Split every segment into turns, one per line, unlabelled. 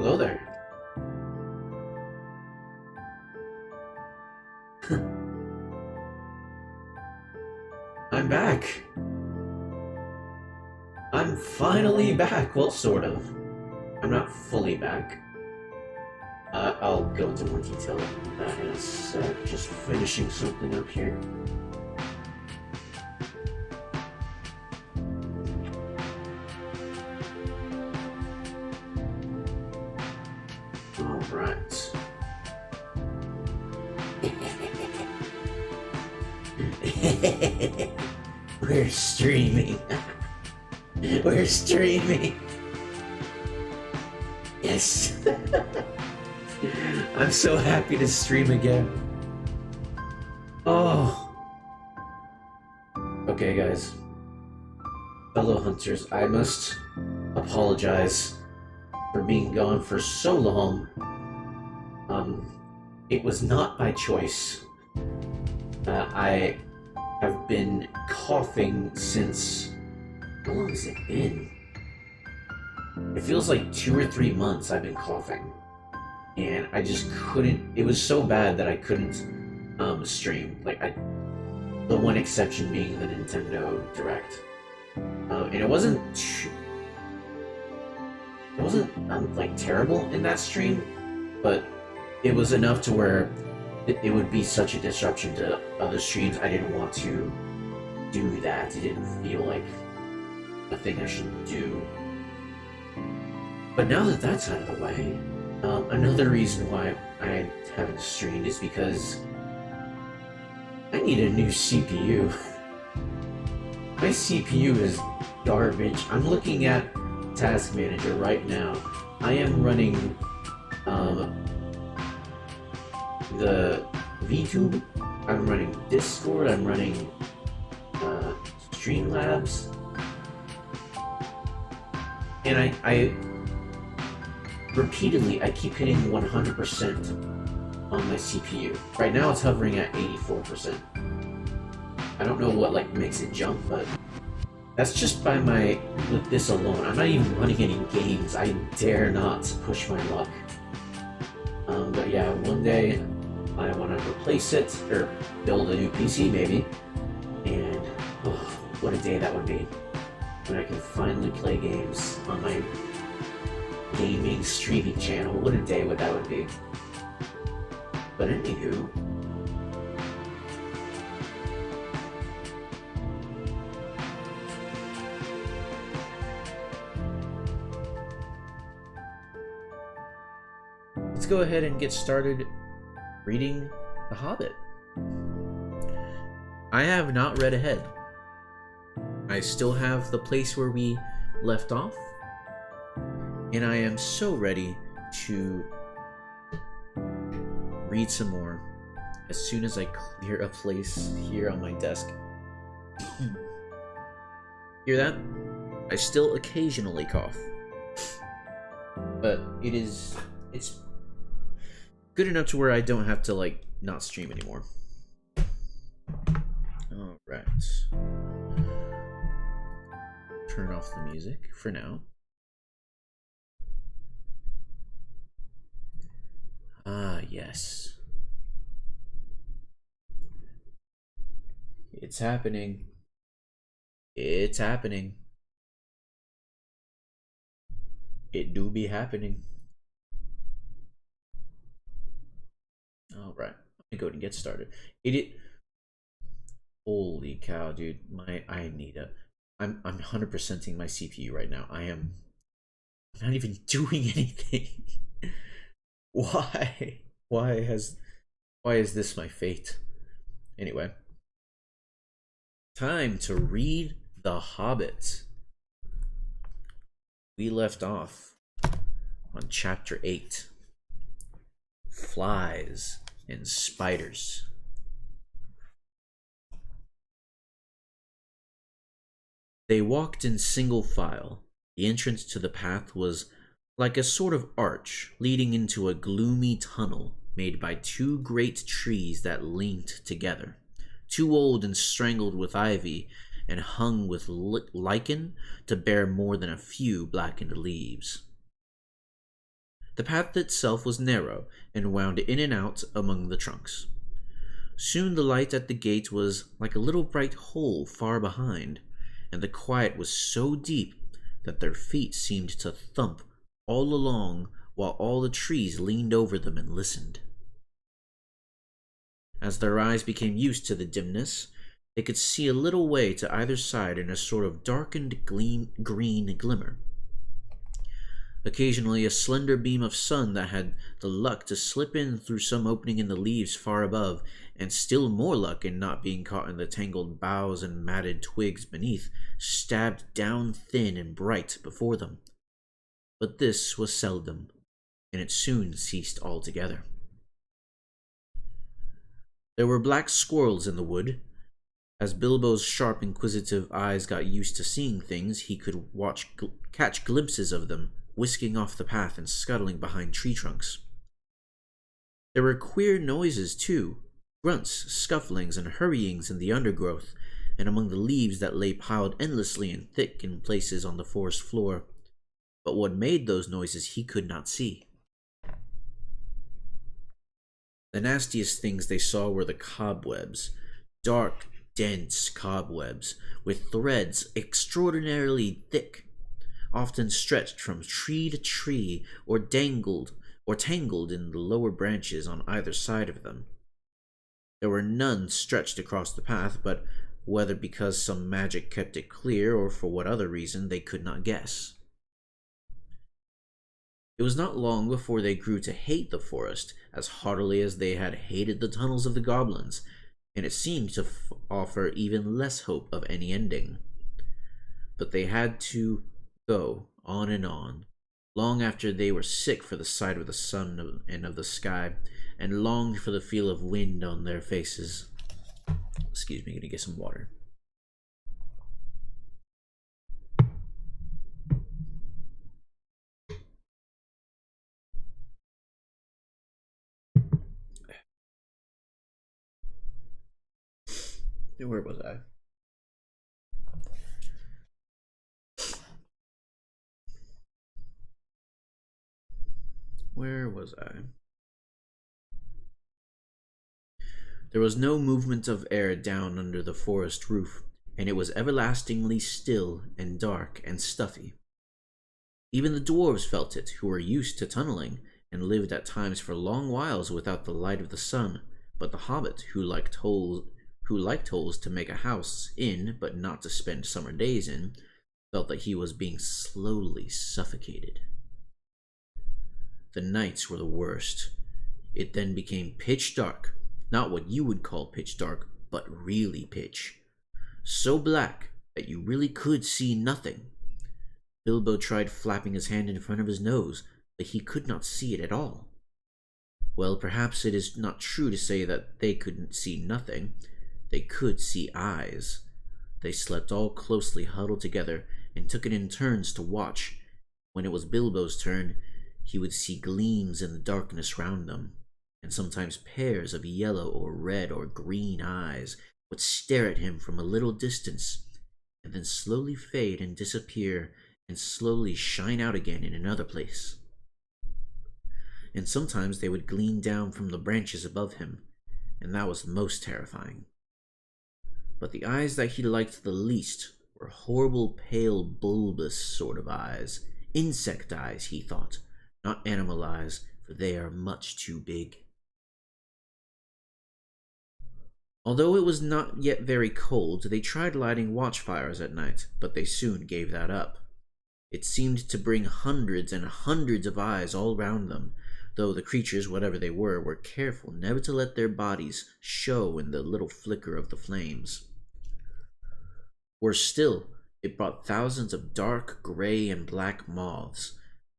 Hello there. I'm back. I'm finally back. Well, sort of. I'm not fully back. I'll go into more detail on that in a sec. Just finishing something up here. Alright. We're streaming. We're streaming. Yes. I'm so happy to stream again. Oh. Okay, guys. Fellow hunters, I must apologize for being gone for so long. It was not by choice. I have been coughing since... How long has it been? It feels like 2 or 3 months I've been coughing. And I just couldn't... It was so bad that I couldn't stream. The one exception being the Nintendo Direct. And it wasn't like terrible in that stream, but it was enough to where it would be such a disruption to other streams. I didn't want to do that. It didn't feel like a thing I should do. But now that that's out of the way, another reason why I haven't streamed is because I need a new CPU. My CPU is garbage. I'm looking at Task Manager right now. I am running the VTube, I'm running Discord, I'm running Streamlabs, and I repeatedly, I keep hitting 100% on my CPU. Right now it's hovering at 84%. I don't know what makes it jump, but that's just with this alone. I'm not even running any games. I dare not push my luck. But yeah, one day I want to replace it, or build a new PC maybe, and what a day that would be when I can finally play games on my gaming streaming channel. What a day that would be. But anywho, let's go ahead and get started reading The Hobbit. I have not read ahead. I still have the place where we left off, and I am so ready to read some more as soon as I clear a place here on my desk. Hear that? I still occasionally cough, but it's good enough to where I don't have to not stream anymore. Alright. Turn off the music for now. Ah, yes. It's happening. It's happening. It do be happening. All right, let me go ahead and get started. Holy cow, dude! I'm 100%ing my CPU right now. I'm not even doing anything. Why? Why is this my fate? Anyway, time to read The Hobbit. We left off on chapter 8. Flies and spiders. They walked in single file. The entrance to the path was like a sort of arch leading into a gloomy tunnel made by 2 great trees that linked together, too old and strangled with ivy and hung with lichen to bear more than a few blackened leaves.
The path itself was narrow and wound in and out among the trunks. Soon the light at the gate was like a little bright hole far behind, and the quiet was so deep that their feet seemed to thump all along while all the trees leaned over them and listened. As their eyes became used to the dimness, they could see a little way to either side in a sort of darkened green glimmer. Occasionally, a slender beam of sun that had the luck to slip in through some opening in the leaves far above, and still more luck in not being caught in the tangled boughs and matted twigs beneath, stabbed down thin and bright before them. But this was seldom, and it soon ceased altogether. There were black squirrels in the wood. As Bilbo's sharp, inquisitive eyes got used to seeing things, he could catch glimpses of them, whisking off the path and scuttling behind tree trunks. There were queer noises, too, grunts, scufflings, and hurryings in the undergrowth, and among the leaves that lay piled endlessly and thick in places on the forest floor. But what made those noises he could not see. The nastiest things they saw were the cobwebs, dark, dense cobwebs, with threads extraordinarily thick, often stretched from tree to tree, or tangled in the lower branches on either side of them. There were none stretched across the path, but whether because some magic kept it clear, or for what other reason, they could not guess. It was not long before they grew to hate the forest as heartily as they had hated the tunnels of the goblins, and it seemed to offer even less hope of any ending. But they had to go on and on, long after they were sick for the sight of the sun and of the sky, and longed for the feel of wind on their faces. Excuse me, I'm gonna get some water. Where was I? There was no movement of air down under the forest roof, and it was everlastingly still and dark and stuffy. Even the dwarves felt it, who were used to tunneling, and lived at times for long whiles without the light of the sun, but the hobbit, who liked holes to make a house in, but not to spend summer days in, felt that he was being slowly suffocated. The nights were the worst. It then became pitch dark, not what you would call pitch dark, but really pitch. So black that you really could see nothing. Bilbo tried flapping his hand in front of his nose, but he could not see it at all. Well, perhaps it is not true to say that they couldn't see nothing. They could see eyes. They slept all closely huddled together and took it in turns to watch. When it was Bilbo's turn, he would see gleams in the darkness round them, and sometimes pairs of yellow or red or green eyes would stare at him from a little distance, and then slowly fade and disappear and slowly shine out again in another place. And sometimes they would gleam down from the branches above him, and that was most terrifying. But the eyes that he liked the least were horrible, pale, bulbous sort of eyes. Insect eyes, he thought, not animal eyes, for they are much too big. Although it was not yet very cold, they tried lighting watchfires at night, but they soon gave that up. It seemed to bring hundreds and hundreds of eyes all round them, though the creatures, whatever they were careful never to let their bodies show in the little flicker of the flames. Worse still, it brought thousands of dark gray and black moths,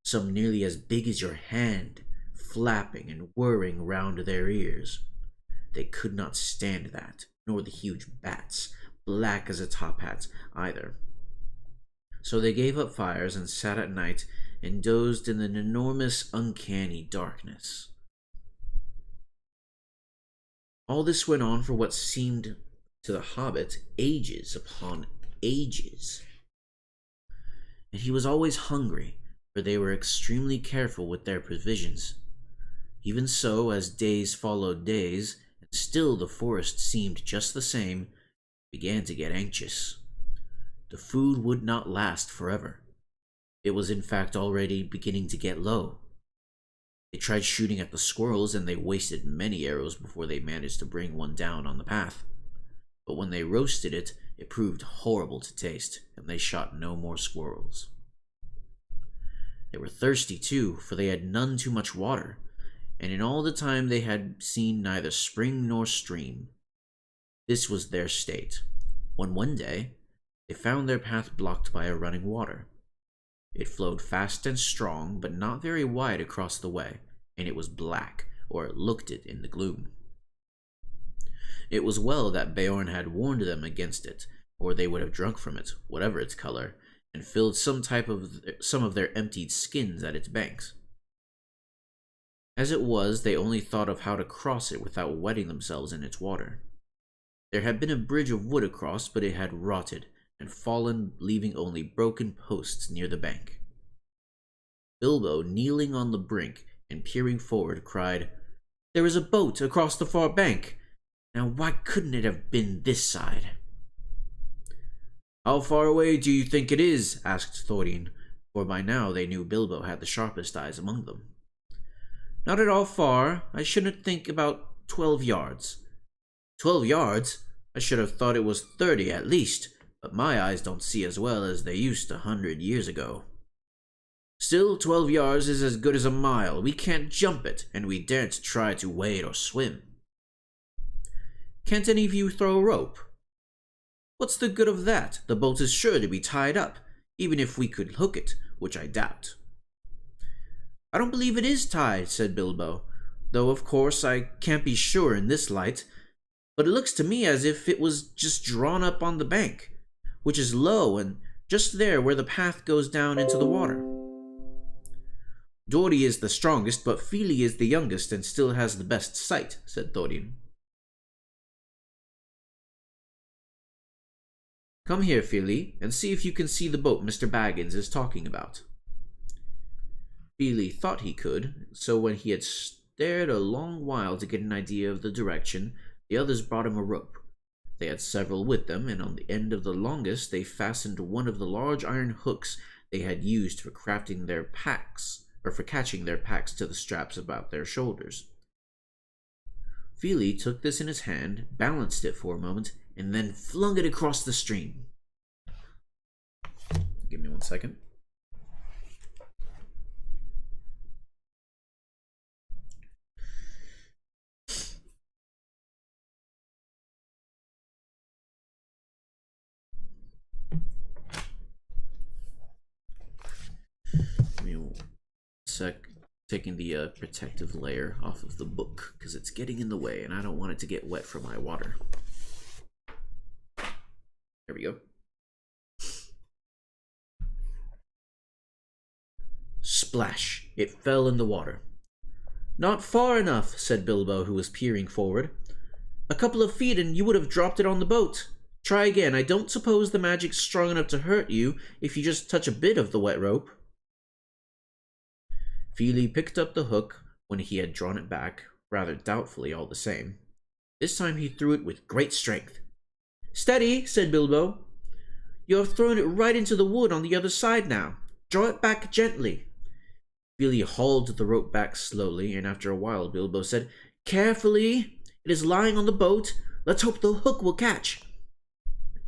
some nearly as big as your hand, flapping and whirring round their ears. They could not stand that, nor the huge bats, black as a top hat, either. So they gave up fires and sat at night and dozed in an enormous, uncanny darkness. All this went on for what seemed to the hobbit ages upon ages. And he was always hungry, for they were extremely careful with their provisions. Even so, as days followed days, and still the forest seemed just the same, began to get anxious. The food would not last forever. It was in fact already beginning to get low. They tried shooting at the squirrels, and they wasted many arrows before they managed to bring one down on the path. But when they roasted it, it proved horrible to taste, and they shot no more squirrels. They were thirsty too, for they had none too much water, and in all the time they had seen neither spring nor stream. This was their state, when one day they found their path blocked by a running water. It flowed fast and strong, but not very wide across the way, and it was black, or it looked it in the gloom. It was well that Beorn had warned them against it, or they would have drunk from it, whatever its color, and filled some of their emptied skins at its banks. As it was, they only thought of how to cross it without wetting themselves in its water. There had been a bridge of wood across, but it had rotted and fallen, leaving only broken posts near the bank. Bilbo, kneeling on the brink and peering forward, cried, "There is a boat across the far bank. Now why couldn't it have been this side?" "How far away do you think it is?" asked Thorin, for by now they knew Bilbo had the sharpest eyes among them. "Not at all far. I shouldn't think about 12 yards. 12 yards? I should have thought it was 30 at least, but my eyes don't see as well as they used 100 years ago. Still, 12 yards is as good as a mile. We can't jump it, and we daren't try to wade or swim." "Can't any of you throw a rope?" "What's the good of that? The boat is sure to be tied up, even if we could hook it, which I doubt." "I don't believe it is tied," said Bilbo, "though of course I can't be sure in this light, but it looks to me as if it was just drawn up on the bank, which is low and just there where the path goes down into the water." "Dori is the strongest, but Fili is the youngest and still has the best sight," said Thorin. "Come here, Fili, and see if you can see the boat Mr. Baggins is talking about." Fili thought he could, so when he had stared a long while to get an idea of the direction, the others brought him a rope. They had several with them, and on the end of the longest they fastened one of the large iron hooks they had used for crafting their packs, or for catching their packs to the straps about their shoulders. Fili took this in his hand, balanced it for a moment, and then flung it across the stream. Give me 1 second. Give me 1 sec. Taking the protective layer off of the book because it's getting in the way and I don't want it to get wet from my water. There we go. Splash! It fell in the water. "Not far enough," said Bilbo, who was peering forward. "A couple of feet and you would have dropped it on the boat. Try again. I don't suppose the magic's strong enough to hurt you if you just touch a bit of the wet rope." Fili picked up the hook when he had drawn it back, rather doubtfully all the same. This time he threw it with great strength. "Steady," said Bilbo. "You have thrown it right into the wood on the other side now. Draw it back gently." Fili hauled the rope back slowly, and after a while Bilbo said, "Carefully. It is lying on the boat. Let's hope the hook will catch."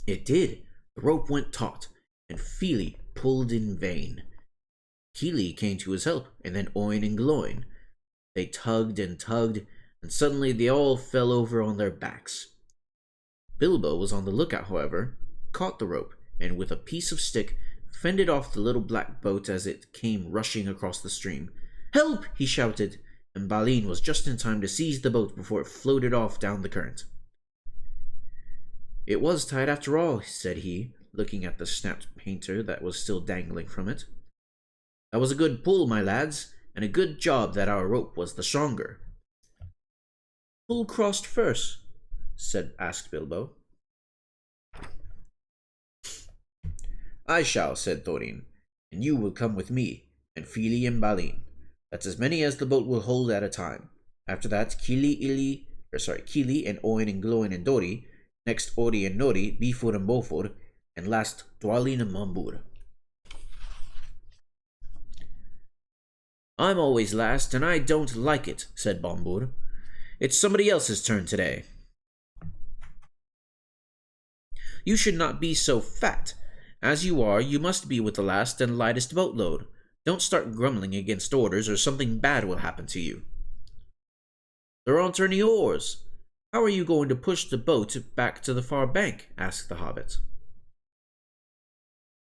It did. The rope went taut, and Fili pulled in vain. Kili came to his help, and then Oin and Gloin. They tugged, and suddenly they all fell over on their backs. Bilbo was on the lookout, however, caught the rope, and with a piece of stick, fended off the little black boat as it came rushing across the stream. "Help!" he shouted, and Balin was just in time to seize the boat before it floated off down the current. "It was tied after all," said he, looking at the snapped painter that was still dangling from it. "That was a good pull, my lads, and a good job that our rope was the stronger." "Who'll cross first?" asked Bilbo. "I shall," said Thorin, "and you will come with me. and Fili and Balin. That's as many as the boat will hold at a time. After that, Kili and Oin and Gloin and Dori. Next, Ori and Nori, Bifur and Bofur, and last, Dwalin and Mambur. I'm always last, and I don't like it, said Bombur. It's somebody else's turn today. You should not be so fat. As you are, you must be with the last and lightest boatload. Don't start grumbling against orders, or something bad will happen to you. There aren't any oars. How are you going to push the boat back to the far bank? Asked the hobbit.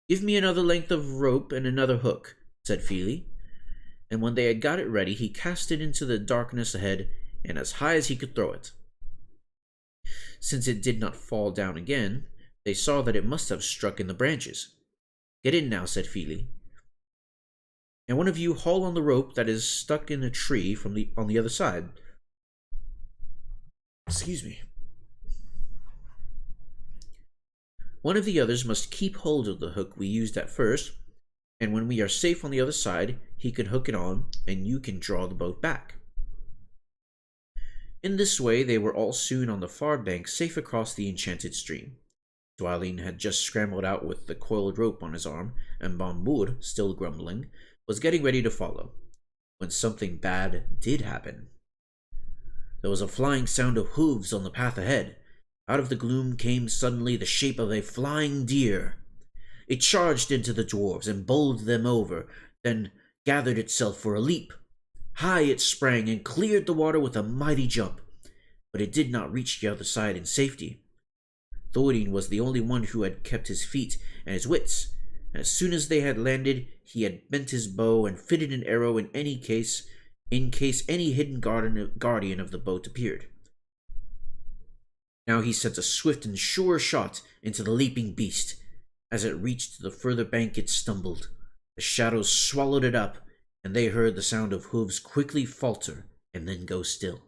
Give me another length of rope and another hook, said Fili. And when they had got it ready, he cast it into the darkness ahead and as high as he could throw it. Since it did not fall down again, they saw that it must have struck in the branches. Get in now, said Fili. And one of you haul on the rope that is stuck in a tree on the other side. Excuse me. One of the others must keep hold of the hook we used at first, and when we are safe on the other side, he can hook it on, and you can draw the boat back. In this way, they were all soon on the far bank, safe across the enchanted stream. Dwalin had just scrambled out with the coiled rope on his arm, and Bombur, still grumbling, was getting ready to follow, when something bad did happen. There was a flying sound of hooves on the path ahead. Out of the gloom came suddenly the shape of a flying deer. It charged into the dwarves and bowled them over, then gathered itself for a leap. High it sprang and cleared the water with a mighty jump, but it did not reach the other side in safety. Thorin was the only one who had kept his feet and his wits, and as soon as they had landed, he had bent his bow and fitted an arrow in case any hidden guardian of the boat appeared. Now he sent a swift and sure shot into the leaping beast. As it reached the further bank, it stumbled. The shadows swallowed it up, and they heard the sound of hooves quickly falter and then go still.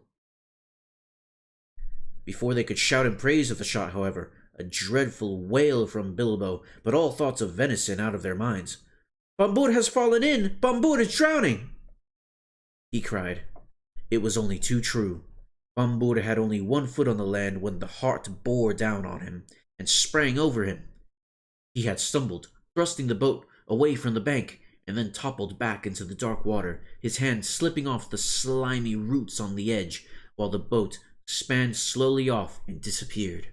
Before they could shout in praise of the shot, however, a dreadful wail from Bilbo put all thoughts of venison out of their minds. "Bombur has fallen in! Bombur is drowning!" he cried. It was only too true. Bombur had only 1 foot on the land when the heart bore down on him and sprang over him. He had stumbled, thrusting the boat away from the bank, and then toppled back into the dark water, his hand slipping off the slimy roots on the edge, while the boat span slowly off and disappeared.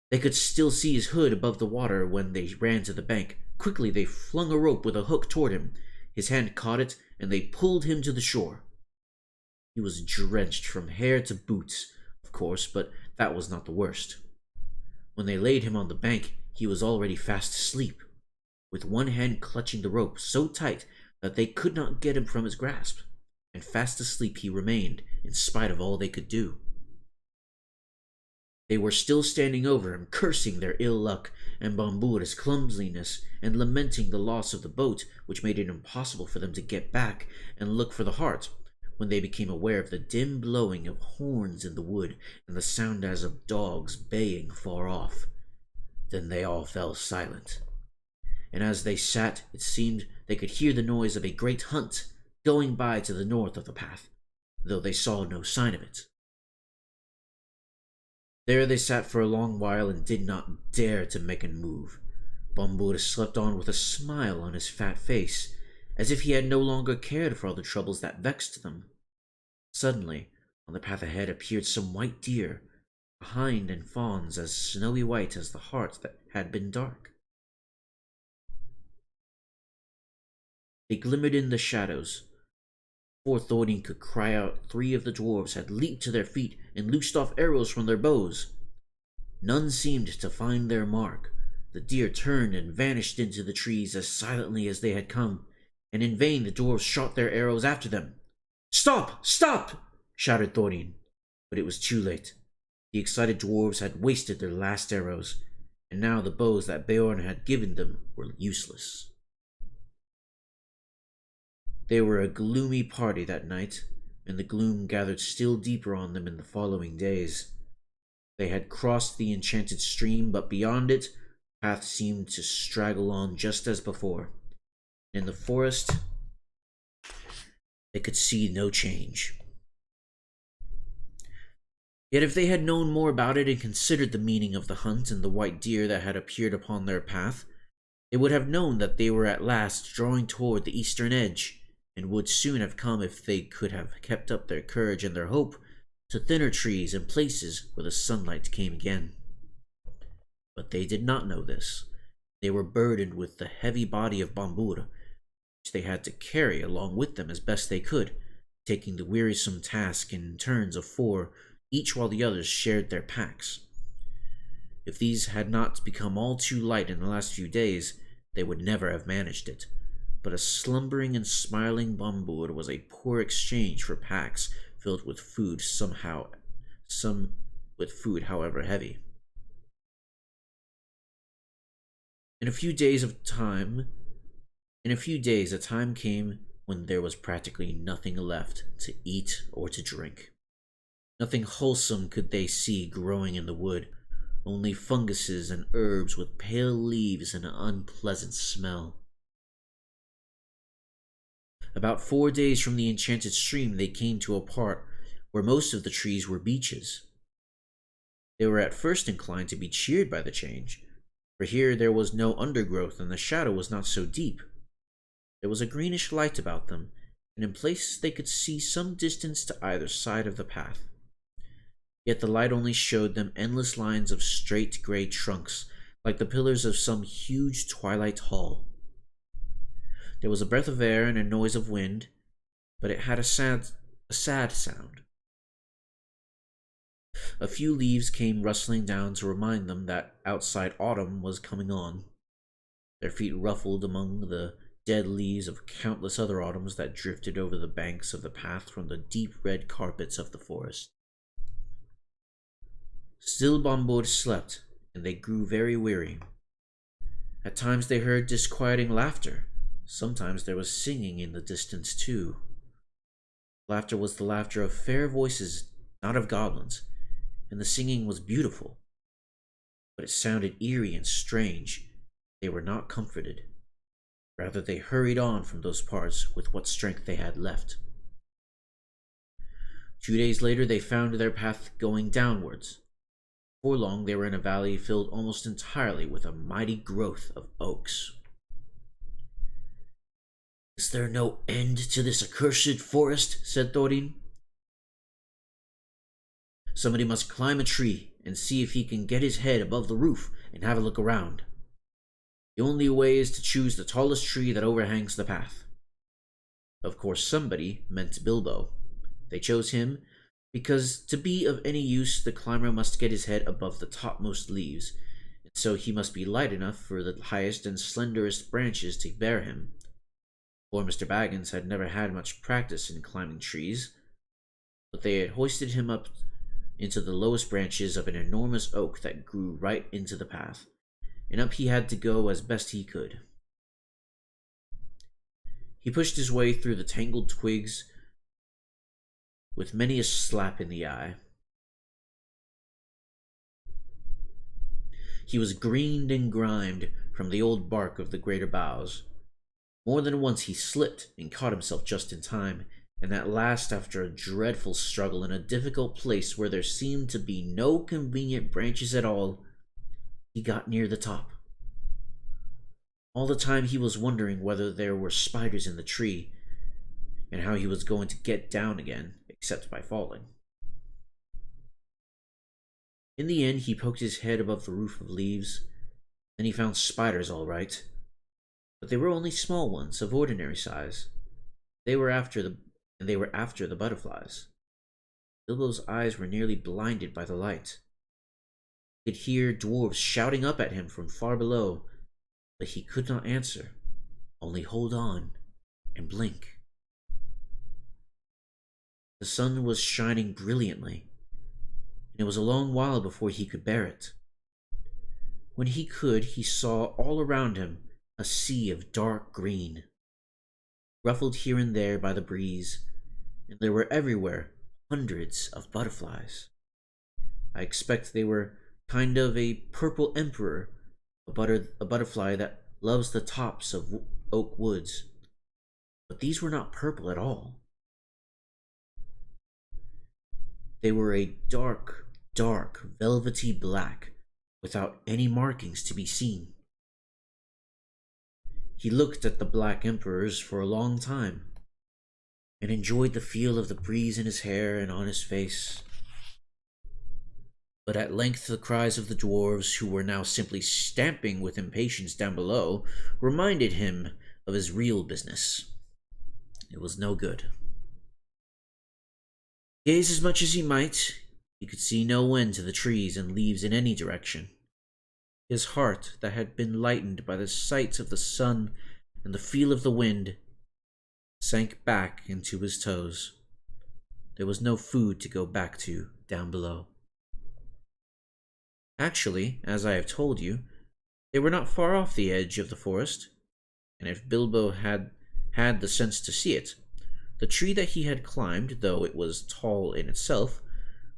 They could still see his hood above the water when they ran to the bank. Quickly they flung a rope with a hook toward him. His hand caught it, and they pulled him to the shore. He was drenched from hair to boots, of course, but that was not the worst. When they laid him on the bank, he was already fast asleep, with one hand clutching the rope so tight that they could not get him from his grasp, and fast asleep he remained, in spite of all they could do. They were still standing over him, cursing their ill luck and Bombur's clumsiness, and lamenting the loss of the boat, which made it impossible for them to get back and look for the heart, when they became aware of the dim blowing of horns in the wood and the sound as of dogs baying far off. Then they all fell silent, and as they sat, it seemed they could hear the noise of a great hunt going by to the north of the path, though they saw no sign of it. There they sat for a long while and did not dare to make a move. Bombur slept on with a smile on his fat face, as if he had no longer cared for all the troubles that vexed them. Suddenly, on the path ahead appeared some white deer, a hind and fawns as snowy white as the heart that had been dark. They glimmered in the shadows. Before Thorin could cry out, 3 of the dwarves had leaped to their feet and loosed off arrows from their bows. None seemed to find their mark. The deer turned and vanished into the trees as silently as they had come, and in vain the dwarves shot their arrows after them. "Stop! Stop!" shouted Thorin, but it was too late. The excited dwarves had wasted their last arrows, and now the bows that Beorn had given them were useless. They were a gloomy party that night, and the gloom gathered still deeper on them in the following days. They had crossed the enchanted stream, but beyond it, the path seemed to straggle on just as before. In the forest, they could see no change. Yet if they had known more about it and considered the meaning of the hunt and the white deer that had appeared upon their path, they would have known that they were at last drawing toward the eastern edge, and would soon have come if they could have kept up their courage and their hope to thinner trees and places where the sunlight came again. But they did not know this. They were burdened with the heavy body of Bambur, which they had to carry along with them as best they could, taking the wearisome task in turns of 4, each while the others shared their packs. If these had not become all too light in the last few days, they would never have managed it. But a slumbering and smiling Bambur was a poor exchange for packs filled with food however heavy. In a few days, a time came when there was practically nothing left to eat or to drink. Nothing wholesome could they see growing in the wood, only funguses and herbs with pale leaves and an unpleasant smell. About 4 days from the enchanted stream, they came to a part where most of the trees were beeches. They were at first inclined to be cheered by the change, for here there was no undergrowth and the shadow was not so deep. There was a greenish light about them, and in places they could see some distance to either side of the path. Yet the light only showed them endless lines of straight gray trunks, like the pillars of some huge twilight hall. There was a breath of air and a noise of wind, but it had a sad sound. A few leaves came rustling down to remind them that outside autumn was coming on. Their feet ruffled among the dead leaves of countless other autumns that drifted over the banks of the path from the deep red carpets of the forest. Still Bambur slept, and they grew very weary. At times they heard disquieting laughter. Sometimes there was singing in the distance too. Laughter was the laughter of fair voices, not of goblins, and the singing was beautiful. But it sounded eerie and strange. They were not comforted. Rather, they hurried on from those parts with what strength they had left. 2 days later, they found their path going downwards. Before long, they were in a valley filled almost entirely with a mighty growth of oaks. "Is there no end to this accursed forest?" said Thorin. "Somebody must climb a tree and see if he can get his head above the roof and have a look around. The only way is to choose the tallest tree that overhangs the path." Of course, somebody meant Bilbo. They chose him because to be of any use, the climber must get his head above the topmost leaves, and so he must be light enough for the highest and slenderest branches to bear him. Poor Mr. Baggins had never had much practice in climbing trees, but they had hoisted him up into the lowest branches of an enormous oak that grew right into the path, and up he had to go as best he could. He pushed his way through the tangled twigs with many a slap in the eye. He was greened and grimed from the old bark of the greater boughs. More than once he slipped and caught himself just in time, and at last, after a dreadful struggle in a difficult place where there seemed to be no convenient branches at all, he got near the top. All the time he was wondering whether there were spiders in the tree, and how he was going to get down again, except by falling. In the end, he poked his head above the roof of leaves, and he found spiders all right, but they were only small ones of ordinary size. They were after the butterflies. Bilbo's eyes were nearly blinded by the light. He could hear dwarves shouting up at him from far below, but he could not answer, only hold on and blink. The sun was shining brilliantly, and it was a long while before he could bear it. When he could, he saw all around him a sea of dark green, ruffled here and there by the breeze, and there were everywhere hundreds of butterflies. I expect they were kind of a purple emperor, a butterfly that loves the tops of oak woods. But these were not purple at all. They were a dark, dark, velvety black, without any markings to be seen. He looked at the Black Emperors for a long time, and enjoyed the feel of the breeze in his hair and on his face. But at length the cries of the dwarves, who were now simply stamping with impatience down below, reminded him of his real business. It was no good. Gaze as much as he might, he could see no end to the trees and leaves in any direction. His heart, that had been lightened by the sight of the sun and the feel of the wind, sank back into his toes. There was no food to go back to down below. Actually, as I have told you, they were not far off the edge of the forest, and if Bilbo had had the sense to see it, the tree that he had climbed, though it was tall in itself,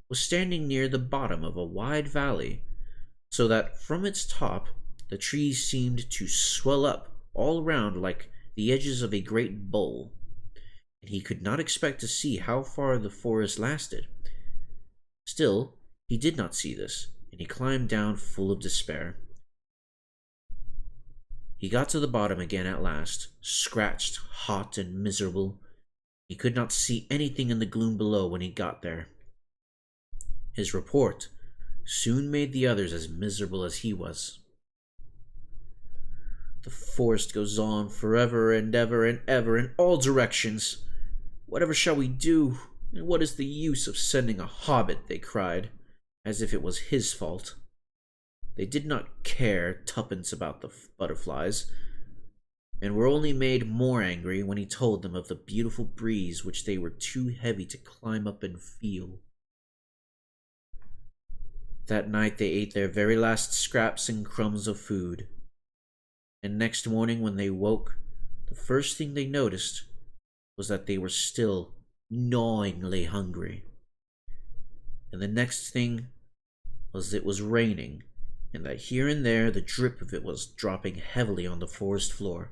was standing near the bottom of a wide valley, so that from its top the trees seemed to swell up all around like the edges of a great bowl, and he could not expect to see how far the forest lasted. Still, he did not see this, and he climbed down full of despair. He got to the bottom again at last, scratched, hot, and miserable. He could not see anything in the gloom below when he got there. His report soon made the others as miserable as he was. The forest goes on forever and ever and ever in all directions. Whatever shall we do? And what is the use of sending a hobbit? They cried, as if it was his fault. They did not care tuppence about the butterflies, and were only made more angry when he told them of the beautiful breeze which they were too heavy to climb up and feel. That night they ate their very last scraps and crumbs of food, and next morning when they woke, the first thing they noticed was that they were still gnawingly hungry. And the next thing was it was raining, and that here and there the drip of it was dropping heavily on the forest floor.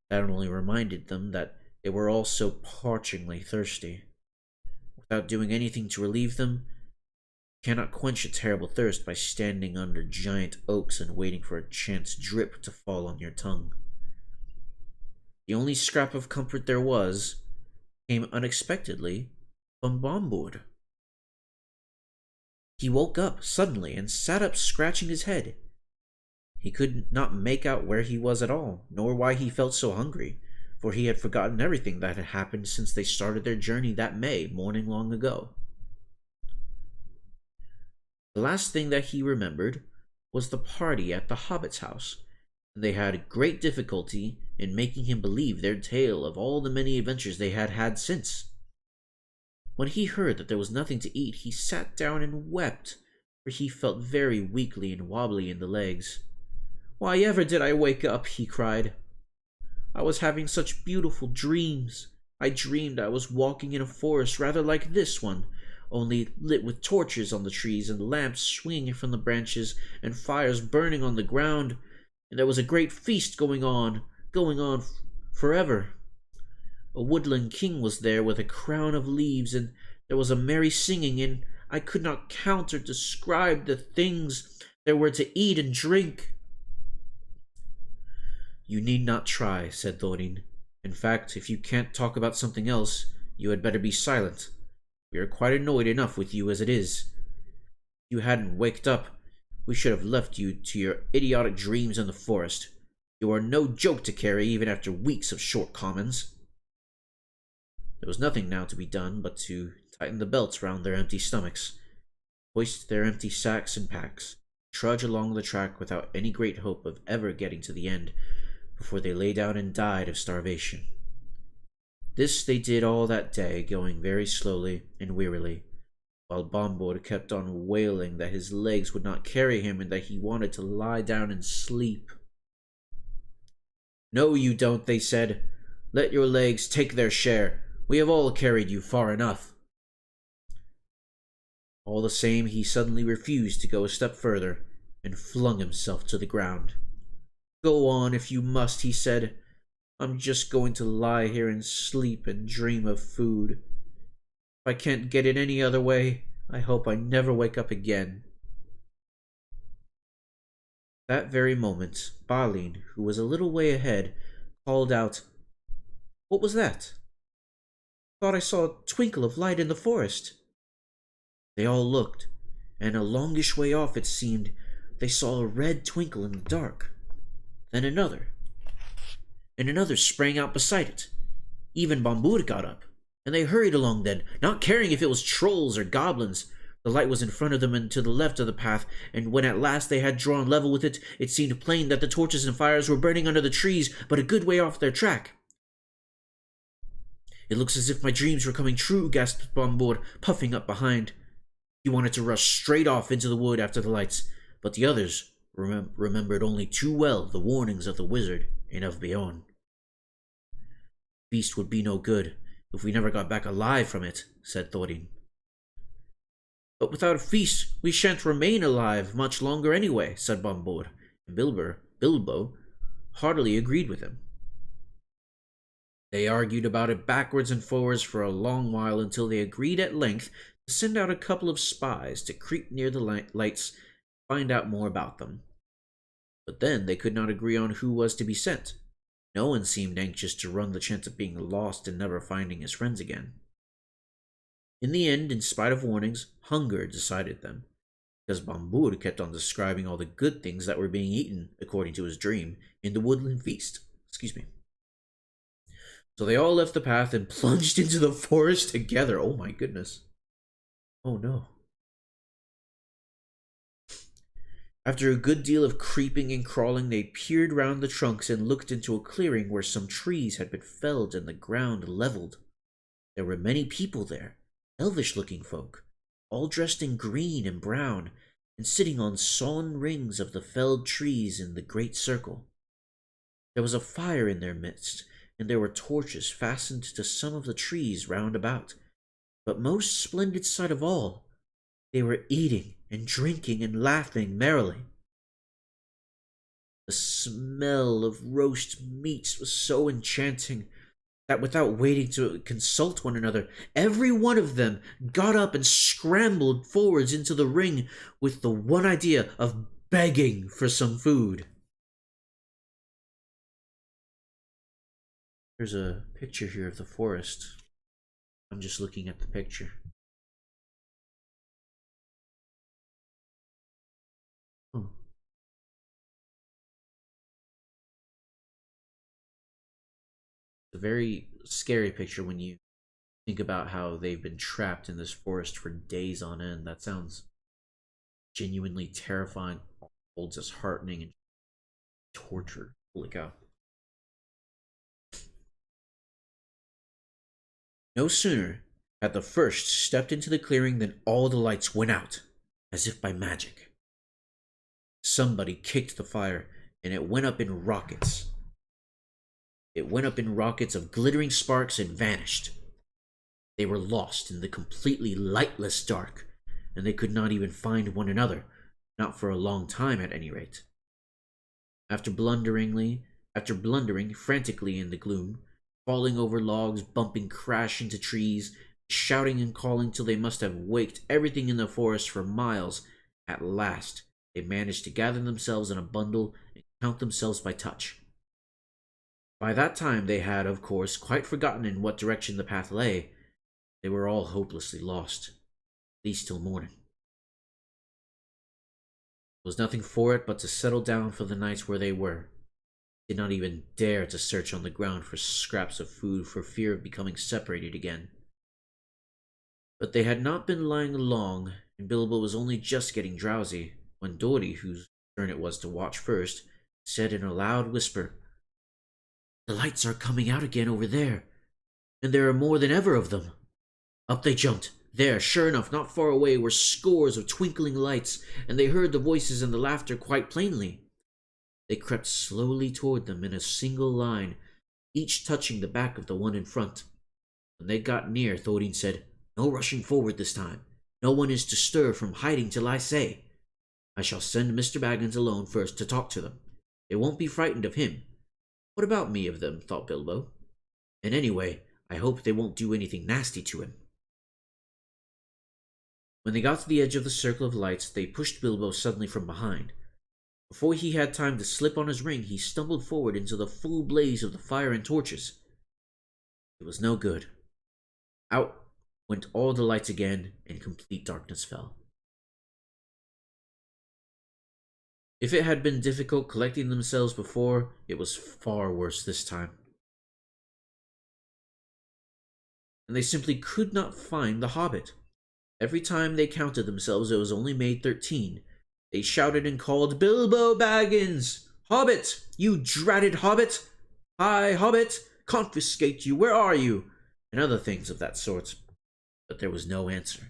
That only reminded them that they were all so parchingly thirsty. Without doing anything to relieve them, you cannot quench a terrible thirst by standing under giant oaks and waiting for a chance drip to fall on your tongue. The only scrap of comfort there was came unexpectedly from Bombard. He woke up suddenly and sat up scratching his head. He could not make out where he was at all, nor why he felt so hungry, for he had forgotten everything that had happened since they started their journey that May morning long ago. The last thing that he remembered was the party at the Hobbit's house, and they had great difficulty in making him believe their tale of all the many adventures they had had since. When he heard that there was nothing to eat, he sat down and wept, for he felt very weakly and wobbly in the legs. "Why ever did I wake up?" he cried. "I was having such beautiful dreams. I dreamed I was walking in a forest rather like this one, only lit with torches on the trees and lamps swinging from the branches and fires burning on the ground, and there was a great feast going on forever. A woodland king was there with a crown of leaves, and there was a merry singing, and I could not count or describe the things there were to eat and drink." "You need not try," said Thorin. "In fact, if you can't talk about something else, you had better be silent. We are quite annoyed enough with you as it is. If you hadn't waked up, we should have left you to your idiotic dreams in the forest. You are no joke to carry even after weeks of short commons." There was nothing now to be done but to tighten the belts round their empty stomachs, hoist their empty sacks and packs, trudge along the track without any great hope of ever getting to the end before they lay down and died of starvation. This they did all that day, going very slowly and wearily, while Bombard kept on wailing that his legs would not carry him and that he wanted to lie down and sleep. "No, you don't," they said. "Let your legs take their share. We have all carried you far enough." All the same, he suddenly refused to go a step further, and flung himself to the ground. Go on if you must, he said. I'm just going to lie here and sleep and dream of food. If I can't get it any other way, I hope I never wake up again. That very moment, Balin, who was a little way ahead, called out, "What was that? Thought I saw a twinkle of light in the forest." They all looked, and a longish way off it seemed they saw a red twinkle in the dark. Then another, and another sprang out beside it. Even Bombur got up, and they hurried along then, not caring if it was trolls or goblins. The light was in front of them and to the left of the path, and when at last they had drawn level with it, it seemed plain that the torches and fires were burning under the trees, but a good way off their track. "It looks as if my dreams were coming true," gasped Bombur, puffing up behind. He wanted to rush straight off into the wood after the lights, but the others remembered only too well the warnings of the wizard and of Beorn. "Feast would be no good if we never got back alive from it," said Thorin. "But without a feast, we shan't remain alive much longer anyway," said Bombur, and Bilbo heartily agreed with him. They argued about it backwards and forwards for a long while until they agreed at length to send out a couple of spies to creep near the lights and find out more about them. But then they could not agree on who was to be sent. No one seemed anxious to run the chance of being lost and never finding his friends again. In the end, in spite of warnings, hunger decided them, because Bombur kept on describing all the good things that were being eaten, according to his dream, in the woodland feast. So they all left the path and plunged into the forest together. Oh my goodness. Oh no. After a good deal of creeping and crawling, they peered round the trunks and looked into a clearing where some trees had been felled and the ground leveled. There were many people there, elvish-looking folk, all dressed in green and brown, and sitting on sawn rings of the felled trees in the great circle. There was a fire in their midst, and there were torches fastened to some of the trees round about. But most splendid sight of all, they were eating and drinking and laughing merrily. The smell of roast meats was so enchanting that without waiting to consult one another, every one of them got up and scrambled forwards into the ring with the one idea of begging for some food. There's a picture here of the forest. I'm just looking at the picture. It's a very scary picture when you think about how they've been trapped in this forest for days on end. That sounds genuinely terrifying, holds us heartening and torture. Holy cow. No sooner had the first stepped into the clearing than all the lights went out, as if by magic. Somebody kicked the fire, and it went up in rockets. It went up in rockets of glittering sparks and vanished. They were lost in the completely lightless dark, and they could not even find one another, not for a long time at any rate. After blundering frantically in the gloom, falling over logs, bumping crash into trees, shouting and calling till they must have waked everything in the forest for miles, at last they managed to gather themselves in a bundle and count themselves by touch. By that time they had, of course, quite forgotten in what direction the path lay. They were all hopelessly lost, at least till morning. There was nothing for it but to settle down for the night where they were. They did not even dare to search on the ground for scraps of food for fear of becoming separated again. But they had not been lying long, and Bilbo was only just getting drowsy, when Dori, whose turn it was to watch first, said in a loud whisper, "The lights are coming out again over there, and there are more than ever of them." Up they jumped. There, sure enough, not far away, were scores of twinkling lights, and they heard the voices and the laughter quite plainly. They crept slowly toward them in a single line, each touching the back of the one in front. When they got near, Thorin said, "No rushing forward this time. No one is to stir from hiding till I say. I shall send Mr. Baggins alone first to talk to them. They won't be frightened of him. What about me of them, thought Bilbo. And anyway, I hope they won't do anything nasty to him. When they got to the edge of the circle of lights, they pushed Bilbo suddenly from behind. Before he had time to slip on his ring, he stumbled forward into the full blaze of the fire and torches. It was no good. Out went all the lights again, and complete darkness fell. If it had been difficult collecting themselves before, it was far worse this time. And they simply could not find the Hobbit. Every time they counted themselves, it was only made 13. They shouted and called, "Bilbo Baggins! Hobbit! You dratted Hobbit! Hi, Hobbit! Confiscate you! Where are you?" And other things of that sort. But there was no answer.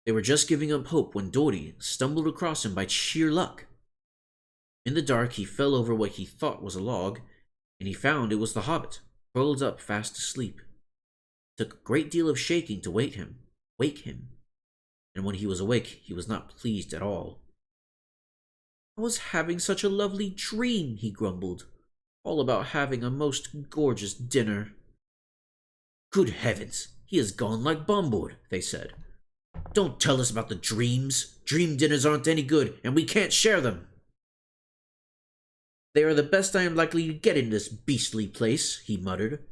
They were just giving up hope when Dory stumbled across him by sheer luck. In the dark, he fell over what he thought was a log, and he found it was the Hobbit, curled up fast asleep. It took a great deal of shaking to wake him, and when he was awake, he was not pleased at all. "I was having such a lovely dream," he grumbled, "all about having a most gorgeous dinner." "Good heavens, he has gone like Bombard," they said. "Don't tell us about the dreams. Dream dinners aren't any good, and we can't share them." "They are the best I am likely to get in this beastly place," he muttered,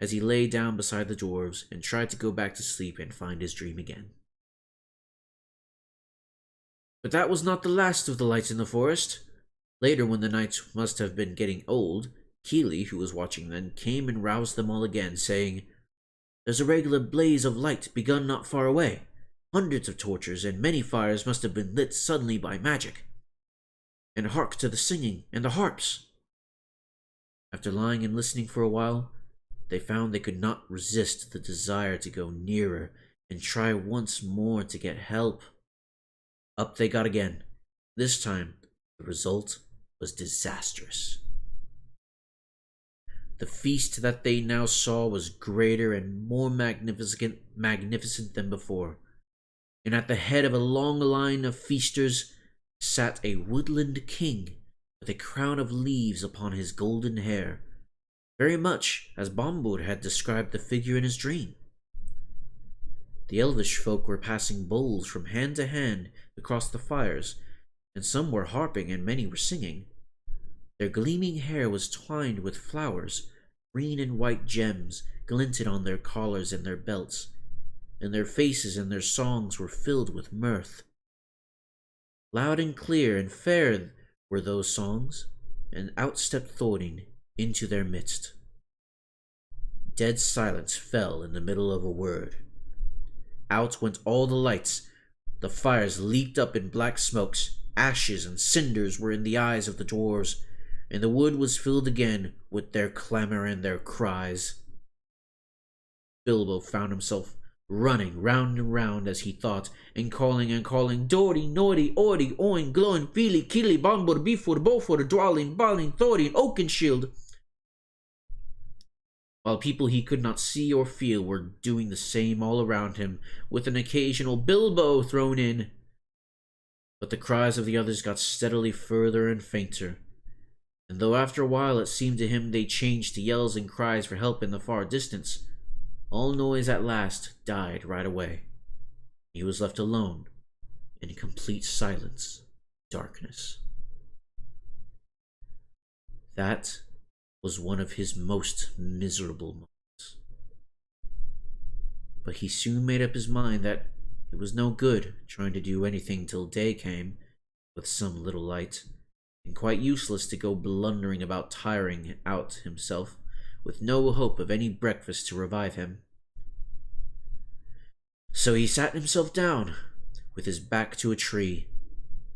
as he lay down beside the dwarves and tried to go back to sleep and find his dream again. But that was not the last of the lights in the forest. Later, when the nights must have been getting old, Keely, who was watching them, came and roused them all again, saying, "There's a regular blaze of light begun not far away. Hundreds of torches and many fires must have been lit suddenly by magic. And hark to the singing and the harps." After lying and listening for a while, they found they could not resist the desire to go nearer and try once more to get help. Up they got again. This time, the result was disastrous. The feast that they now saw was greater and more magnificent than before, and at the head of a long line of feasters sat a woodland king with a crown of leaves upon his golden hair, very much as Bombard had described the figure in his dream. The elvish folk were passing bowls from hand to hand across the fires, and some were harping and many were singing. Their gleaming hair was twined with flowers, green and white gems glinted on their collars and their belts, and their faces and their songs were filled with mirth. Loud and clear and fair were those songs, and out stepped Thorin into their midst. Dead silence fell in the middle of a word. Out went all the lights. The fires leaped up in black smokes. Ashes and cinders were in the eyes of the dwarves, and the wood was filled again with their clamor and their cries. Bilbo found himself running round and round as he thought, and calling, "Dory, Nori, Ori, Oin, Gloin, Fili, Kili, Bombor, Bifur, Bofur, Dwalin, Balin, Thorin, Oakenshield," while people he could not see or feel were doing the same all around him, with an occasional "Bilbo" thrown in. But the cries of the others got steadily further and fainter, and though after a while it seemed to him they changed to yells and cries for help in the far distance, all noise at last died right away. He was left alone in complete silence, darkness. That was one of his most miserable moments. But he soon made up his mind that it was no good trying to do anything till day came with some little light, and quite useless to go blundering about tiring out himself with no hope of any breakfast to revive him. So he sat himself down with his back to a tree,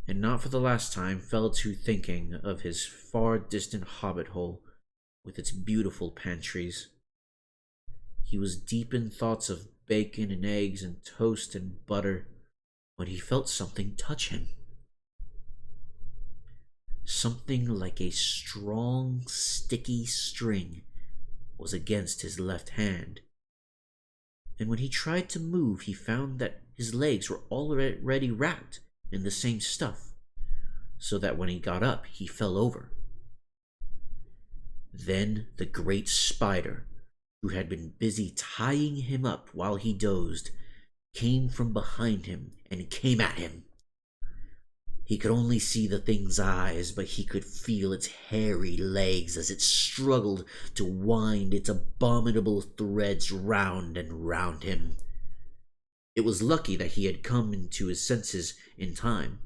and not for the last time fell to thinking of his far distant hobbit hole with its beautiful pantries. He was deep in thoughts of bacon and eggs and toast and butter when he felt something touch him. Something like a strong, sticky string was against his left hand, and when he tried to move, he found that his legs were already wrapped in the same stuff, so that when he got up, he fell over. Then the great spider, who had been busy tying him up while he dozed, came from behind him and came at him. He could only see the thing's eyes, but he could feel its hairy legs as it struggled to wind its abominable threads round and round him. It was lucky that he had come into his senses in time.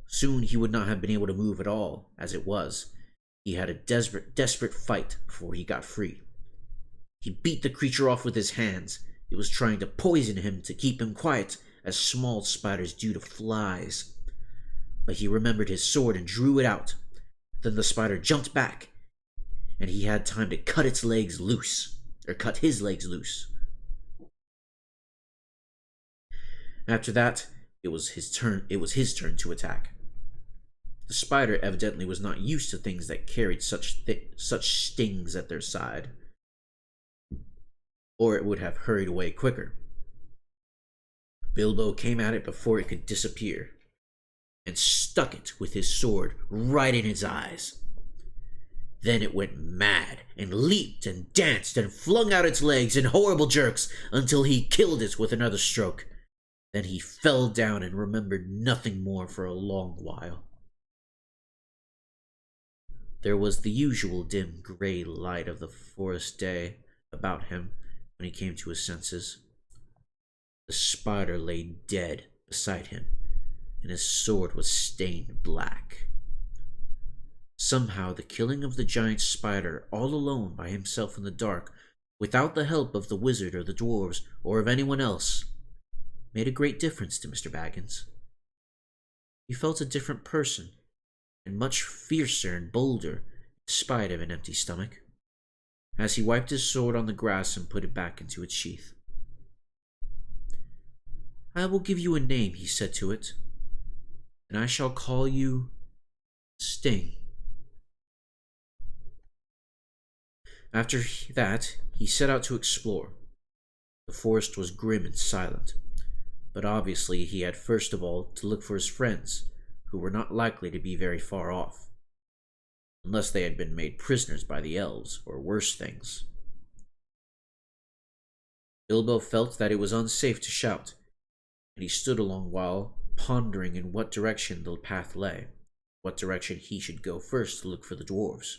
Soon he would not have been able to move at all, as it was. He had a desperate fight before he got free. He beat the creature off with his hands. It was trying to poison him to keep him quiet, as small spiders do to flies. But he remembered his sword and drew it out. Then the spider jumped back, and he had time to cut his legs loose. After that, it was his turn to attack. The spider evidently was not used to things that carried such stings at their side, or it would have hurried away quicker. Bilbo came at it before it could disappear, and stuck it with his sword right in its eyes. Then it went mad, and leaped and danced and flung out its legs in horrible jerks until he killed it with another stroke. Then he fell down and remembered nothing more for a long while. There was the usual dim gray light of the forest day about him when he came to his senses. The spider lay dead beside him, and his sword was stained black. Somehow the killing of the giant spider all alone by himself in the dark, without the help of the wizard or the dwarves or of anyone else, made a great difference to Mr. Baggins. He felt a different person, and much fiercer and bolder, in spite of an empty stomach, as he wiped his sword on the grass and put it back into its sheath. "I will give you a name," he said to it, "and I shall call you Sting." After that, he set out to explore. The forest was grim and silent, but obviously he had first of all to look for his friends, who were not likely to be very far off, unless they had been made prisoners by the elves, or worse things. Bilbo felt that it was unsafe to shout, and he stood a long while, pondering in what direction the path lay, what direction he should go first to look for the dwarves.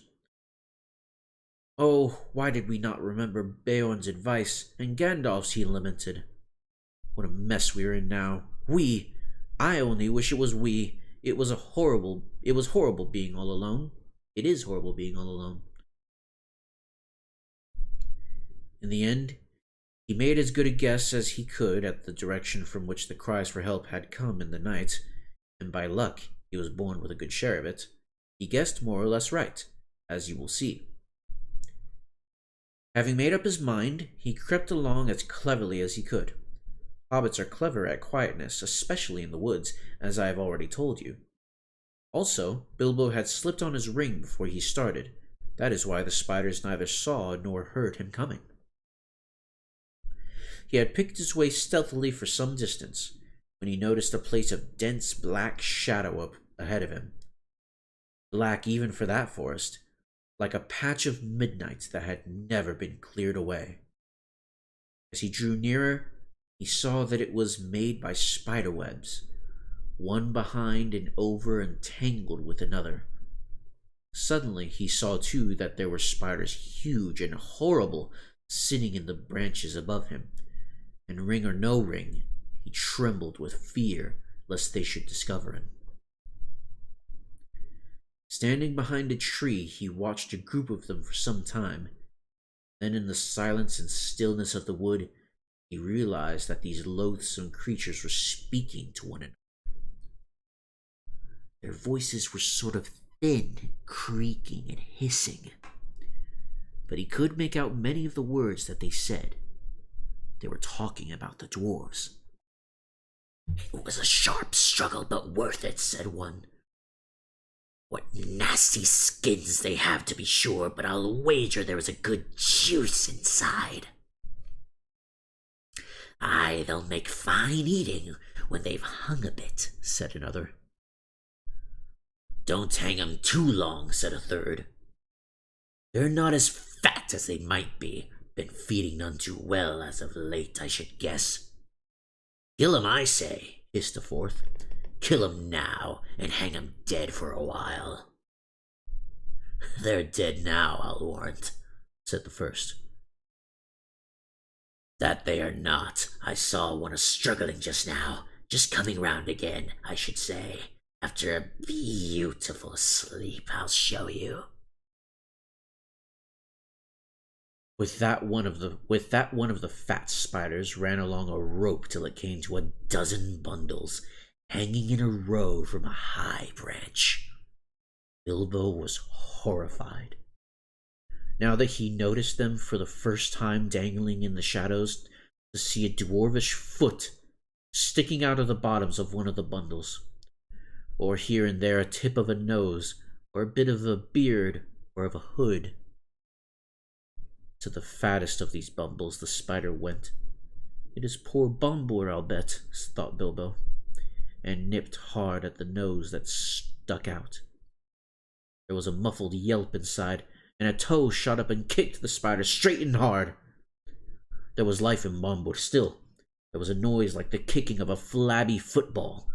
"Oh, why did we not remember Beorn's advice and Gandalf's?" he lamented. "What a mess we are in now. I only wish it was we. It was horrible being all alone. It is horrible being all alone." In the end, he made as good a guess as he could at the direction from which the cries for help had come in the night, and by luck he was born with a good share of it. He guessed more or less right, as you will see. Having made up his mind, he crept along as cleverly as he could. Hobbits are clever at quietness, especially in the woods, as I have already told you. Also, Bilbo had slipped on his ring before he started. That is why the spiders neither saw nor heard him coming. He had picked his way stealthily for some distance, when he noticed a place of dense black shadow up ahead of him. Black even for that forest, like a patch of midnight that had never been cleared away. As he drew nearer, he saw that it was made by spider webs, one behind and over and tangled with another. Suddenly he saw too that there were spiders huge and horrible sitting in the branches above him, and ring or no ring, he trembled with fear lest they should discover him. Standing behind a tree, he watched a group of them for some time. Then in the silence and stillness of the wood, he realized that these loathsome creatures were speaking to one another. Their voices were sort of thin, creaking and hissing, but he could make out many of the words that they said. They were talking about the dwarves. "It was a sharp struggle, but worth it," said one.
What nasty skins they have, to be sure, but I'll wager there is a good juice inside. Aye, they'll make fine eating when they've hung a bit, said another. Don't hang 'em too long, said a third. They're not as fat as they might be. Been feeding none too well as of late, I should guess. Kill 'em, I say, hissed a fourth. Kill 'em now, and hang 'em dead for a while. They're dead now, I'll warrant, said the first. That they are not. I saw one a-struggling just now, just coming round again, I should say. After a beautiful sleep, I'll show you.
With that one of the fat spiders ran along a rope till it came to 12 bundles, hanging in a row from a high branch. Bilbo was horrified. Now that he noticed them for the first time dangling in the shadows, to see a dwarvish foot sticking out of the bottoms of one of the bundles, or here and there a tip of a nose, or a bit of a beard, or of a hood. To the fattest of these bumbles the spider went. It is poor Bombur, I'll bet, thought Bilbo, and nipped hard at the nose that stuck out. There was a muffled yelp inside, and a toe shot up and kicked the spider straight and hard. There was life in Bombur still. There was a noise like the kicking of a flabby football,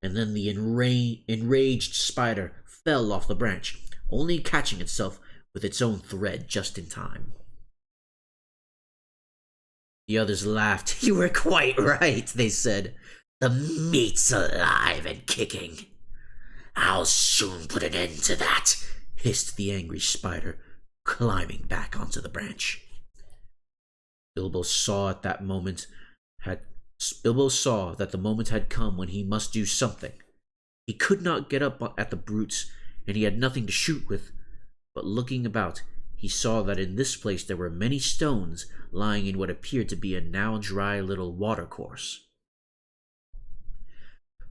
and then the enraged spider fell off the branch, only catching itself with its own thread just in time. The others laughed.
You were quite right, they said. The meat's alive and kicking. I'll soon put an end to that, hissed the angry spider, climbing back onto the branch.
Bilbo saw that the moment had come when he must do something. He could not get up at the brutes, and he had nothing to shoot with, but looking about, he saw that in this place there were many stones lying in what appeared to be a now dry little watercourse.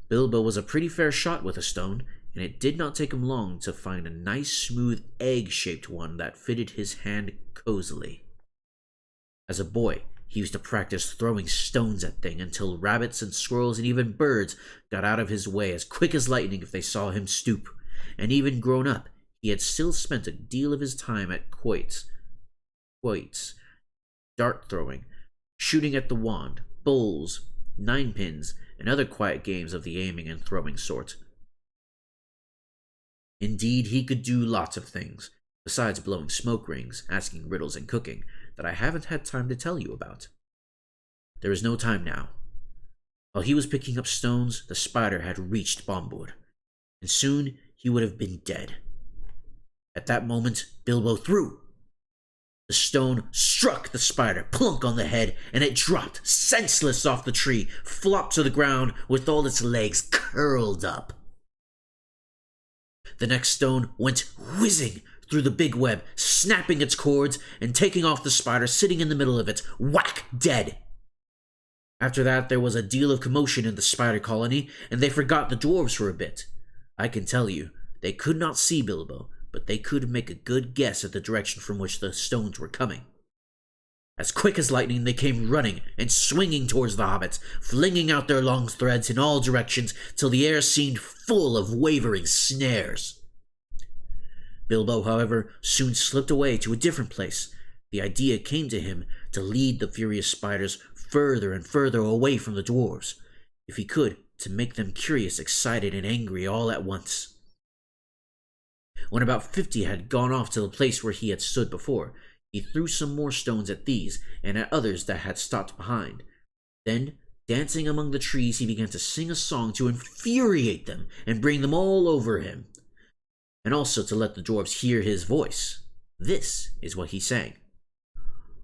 Bilbo was a pretty fair shot with a stone, and it did not take him long to find a nice smooth egg-shaped one that fitted his hand cozily. As a boy, he used to practice throwing stones at things until rabbits and squirrels and even birds got out of his way as quick as lightning if they saw him stoop, and even grown up, he had still spent a deal of his time at quoits, dart throwing, shooting at the wand, bowls, ninepins, and other quiet games of the aiming and throwing sort. Indeed, he could do lots of things, besides blowing smoke rings, asking riddles, and cooking, that I haven't had time to tell you about. There is no time now. While he was picking up stones, the spider had reached Bombur, and soon he would have been dead. At that moment, Bilbo threw. The stone struck the spider plunk on the head, and it dropped senseless off the tree, flopped to the ground with all its legs curled up. The next stone went whizzing through the big web, snapping its cords and taking off the spider sitting in the middle of it, whack, dead. After that, there was a deal of commotion in the spider colony, and they forgot the dwarves for a bit. I can tell you, they could not see Bilbo, but they could make a good guess at the direction from which the stones were coming. As quick as lightning, they came running and swinging towards the hobbits, flinging out their long threads in all directions till the air seemed full of wavering snares. Bilbo, however, soon slipped away to a different place. The idea came to him to lead the furious spiders further and further away from the dwarves, if he could, to make them curious, excited, and angry all at once. When about 50 had gone off to the place where he had stood before, he threw some more stones at these, and at others that had stopped behind. Then, dancing among the trees, he began to sing a song to infuriate them and bring them all over him, and also to let the dwarves hear his voice. This is what he sang.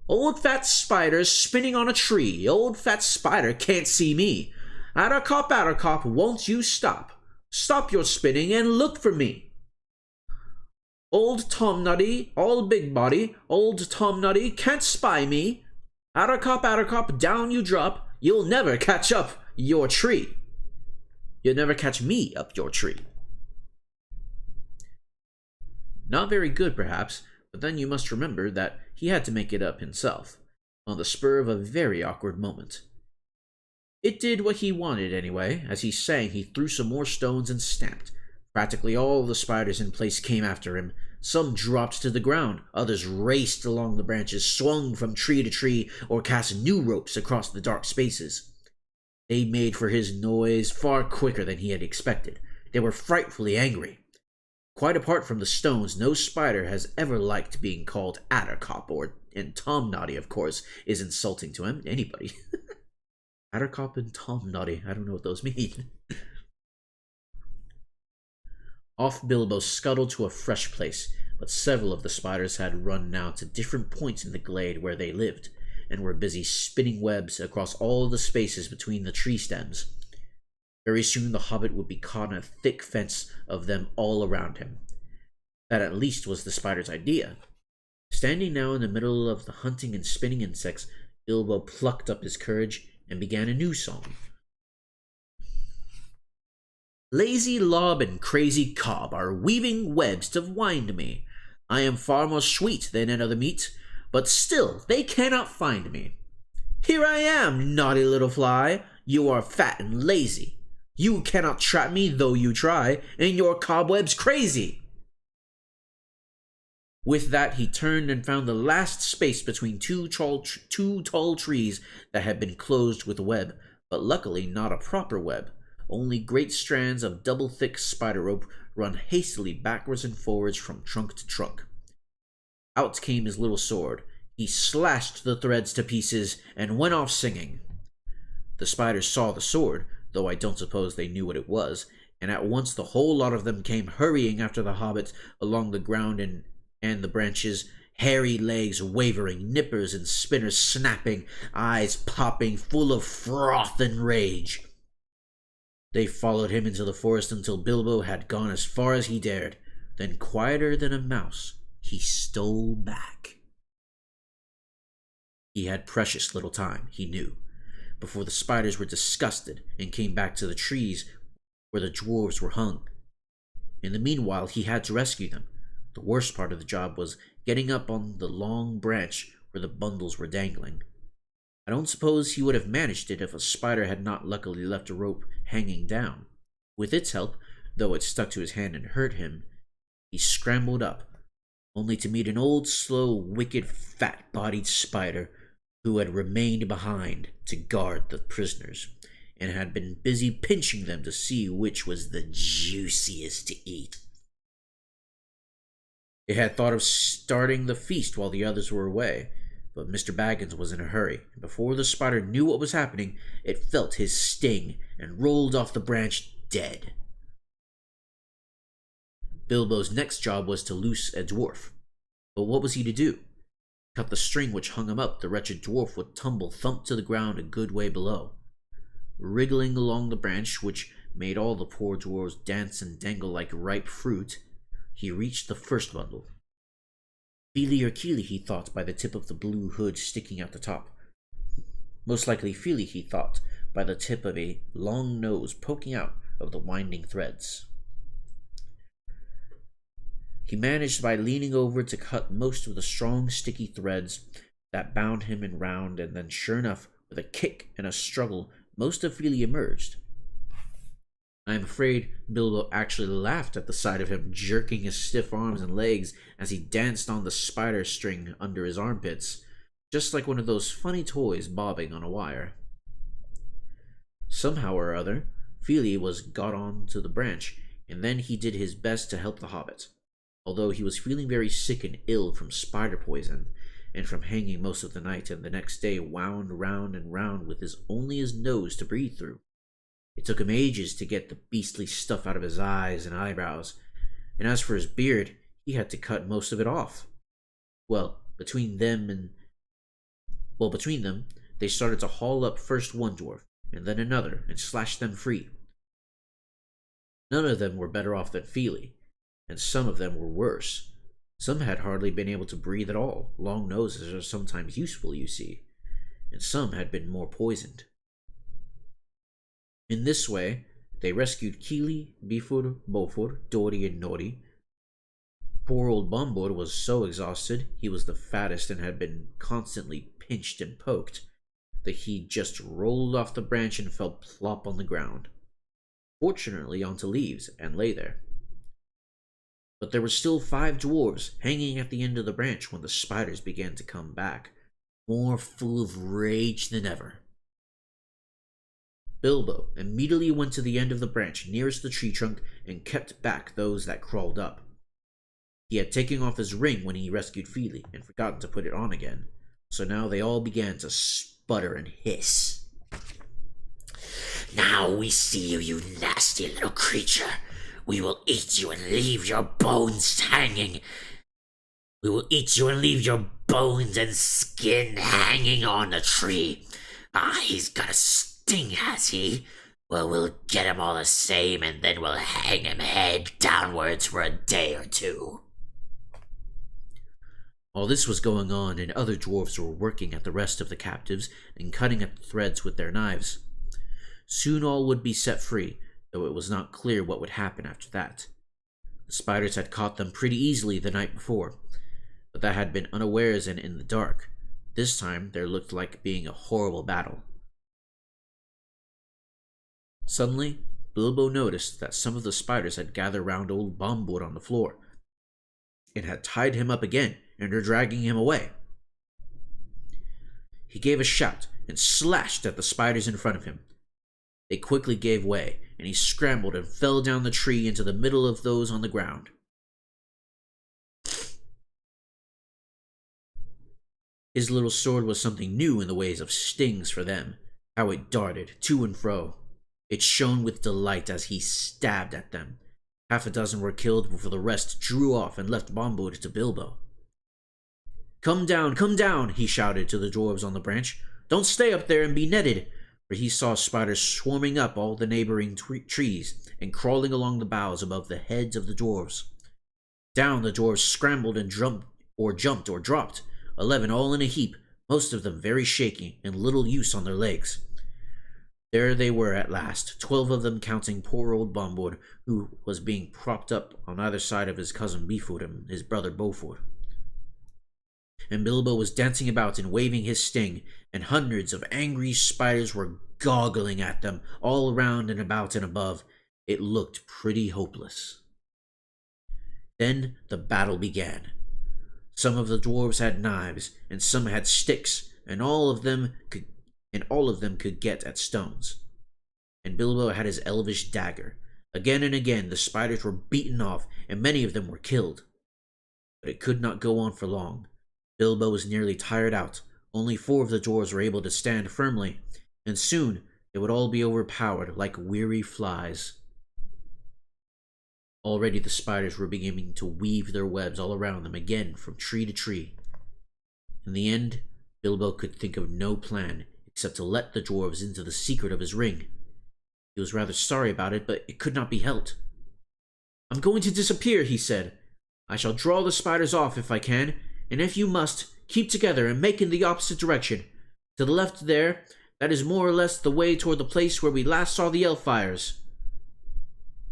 Old fat spider spinning on a tree, old fat spider can't see me. Attercop, won't you stop? Stop your spinning and look for me. Old Tom Nutty, all big body, old Tom Nutty can't spy me. Attercop, down you drop, you'll never catch up your tree. You'll never catch me up your tree. Not very good, perhaps, but then you must remember that he had to make it up himself, on the spur of a very awkward moment. It did what he wanted anyway. As he sang, he threw some more stones and snapped. Practically all the spiders in place came after him. Some dropped to the ground, others raced along the branches, swung from tree to tree, or cast new ropes across the dark spaces. They made for his noise far quicker than he had expected. They were frightfully angry. Quite apart from the stones, no spider has ever liked being called Attercop, and Tom Noddy, of course, is insulting to him. Anybody. Attercop and Tom Noddy, I don't know what those mean. Off Bilbo scuttled to a fresh place, but several of the spiders had run now to different points in the glade where they lived, and were busy spinning webs across all the spaces between the tree stems. Very soon the hobbit would be caught in a thick fence of them all around him. That at least was the spider's idea. Standing now in the middle of the hunting and spinning insects, Bilbo plucked up his courage and began a new song. Lazy Lob and Crazy Cob are weaving webs to wind me. I am far more sweet than another meat, but still they cannot find me. Here I am, naughty little fly, you are fat and lazy. You cannot trap me though you try, and your cobweb's crazy. With that he turned and found the last space between two tall trees that had been closed with web, but luckily not a proper web. Only great strands of double-thick spider rope run hastily backwards and forwards from trunk to trunk. Out came his little sword. He slashed the threads to pieces and went off singing. The spiders saw the sword, though I don't suppose they knew what it was, and at once the whole lot of them came hurrying after the hobbit along the ground and the branches, hairy legs wavering, nippers and spinners snapping, eyes popping, full of froth and rage. They followed him into the forest until Bilbo had gone as far as he dared. Then, quieter than a mouse, he stole back. He had precious little time, he knew, before the spiders were disgusted and came back to the trees where the dwarves were hung. In the meanwhile, he had to rescue them. The worst part of the job was getting up on the long branch where the bundles were dangling. I don't suppose he would have managed it if a spider had not luckily left a rope hanging down. With its help, though it stuck to his hand and hurt him, he scrambled up, only to meet an old, slow, wicked, fat-bodied spider who had remained behind to guard the prisoners, and had been busy pinching them to see which was the juiciest to eat. It had thought of starting the feast while the others were away, but Mr. Baggins was in a hurry, and before the spider knew what was happening, it felt his sting and rolled off the branch dead. Bilbo's next job was to loose a dwarf. But what was he to do? Cut the string which hung him up, the wretched dwarf would tumble thump to the ground a good way below. Wriggling along the branch, which made all the poor dwarves dance and dangle like ripe fruit, he reached the first bundle. Feely or Keely, he thought, by the tip of the blue hood sticking out the top. Most likely Feely, he thought, by the tip of a long nose poking out of the winding threads. He managed by leaning over to cut most of the strong, sticky threads that bound him in round, and then, sure enough, with a kick and a struggle, most of Feely emerged. I am afraid Bilbo actually laughed at the sight of him jerking his stiff arms and legs as he danced on the spider string under his armpits, just like one of those funny toys bobbing on a wire. Somehow or other, Feely was got on to the branch, and then he did his best to help the hobbit. Although he was feeling very sick and ill from spider poison, and from hanging most of the night, and the next day wound round and round with only his nose to breathe through. It took him ages to get the beastly stuff out of his eyes and eyebrows, and as for his beard, he had to cut most of it off. Between them, they started to haul up first one dwarf, and then another, and slash them free. None of them were better off than Feely, and some of them were worse. Some had hardly been able to breathe at all. Long noses are sometimes useful, you see, and some had been more poisoned. In this way, they rescued Keely, Bifur, Bofur, Dori, and Nori, Poor old Bombard was so exhausted, he was the fattest and had been constantly pinched and poked, that he just rolled off the branch and fell plop on the ground. Fortunately onto leaves, and lay there. But there were still 5 dwarves hanging at the end of the branch when the spiders began to come back, more full of rage than ever. Bilbo immediately went to the end of the branch nearest the tree trunk and kept back those that crawled up. He had taken off his ring when he rescued Feely and forgotten to put it on again, so now they all began to sputter and hiss.
Now we see you, you nasty little creature. We will eat you and leave your bones hanging. We will eat you and leave your bones and skin hanging on the tree. Ah, he's got a sting, has he? Well, we'll get him all the same, and then we'll hang him head downwards for a day or 2.
While this was going on, and other dwarves were working at the rest of the captives and cutting at the threads with their knives. Soon all would be set free, though it was not clear what would happen after that. The spiders had caught them pretty easily the night before, but that had been unawares and in the dark. This time there looked like being a horrible battle. Suddenly, Bilbo noticed that some of the spiders had gathered round old Bombard on the floor, and had tied him up again, and were dragging him away. He gave a shout and slashed at the spiders in front of him. They quickly gave way, and he scrambled and fell down the tree into the middle of those on the ground. His little sword was something new in the ways of stings for them. How it darted to and fro. It shone with delight as he stabbed at them. 6 were killed before the rest drew off and left Bombard to Bilbo. Come down, he shouted to the dwarves on the branch. Don't stay up there and be netted, for he saw spiders swarming up all the neighboring trees and crawling along the boughs above the heads of the dwarves. Down the dwarves scrambled and jumped or dropped, 11 all in a heap, most of them very shaky and little use on their legs. There they were at last, 12 of them counting poor old Bombard, who was being propped up on either side of his cousin Beeford and his brother Beaufort. And Bilbo was dancing about and waving his sting, and hundreds of angry spiders were goggling at them, all around and about and above. It looked pretty hopeless. Then the battle began. Some of the dwarves had knives, and some had sticks, and all of them could get at stones. And Bilbo had his elvish dagger. Again and again the spiders were beaten off, and many of them were killed. But it could not go on for long. Bilbo was nearly tired out. Only 4 of the dwarves were able to stand firmly, and soon they would all be overpowered like weary flies. Already the spiders were beginning to weave their webs all around them again from tree to tree. In the end, Bilbo could think of no plan except to let the dwarves into the secret of his ring. He was rather sorry about it, but it could not be helped. I'm going to disappear, he said. I shall draw the spiders off if I can, and if you must, keep together and make in the opposite direction. To the left there, that is more or less the way toward the place where we last saw the elf fires.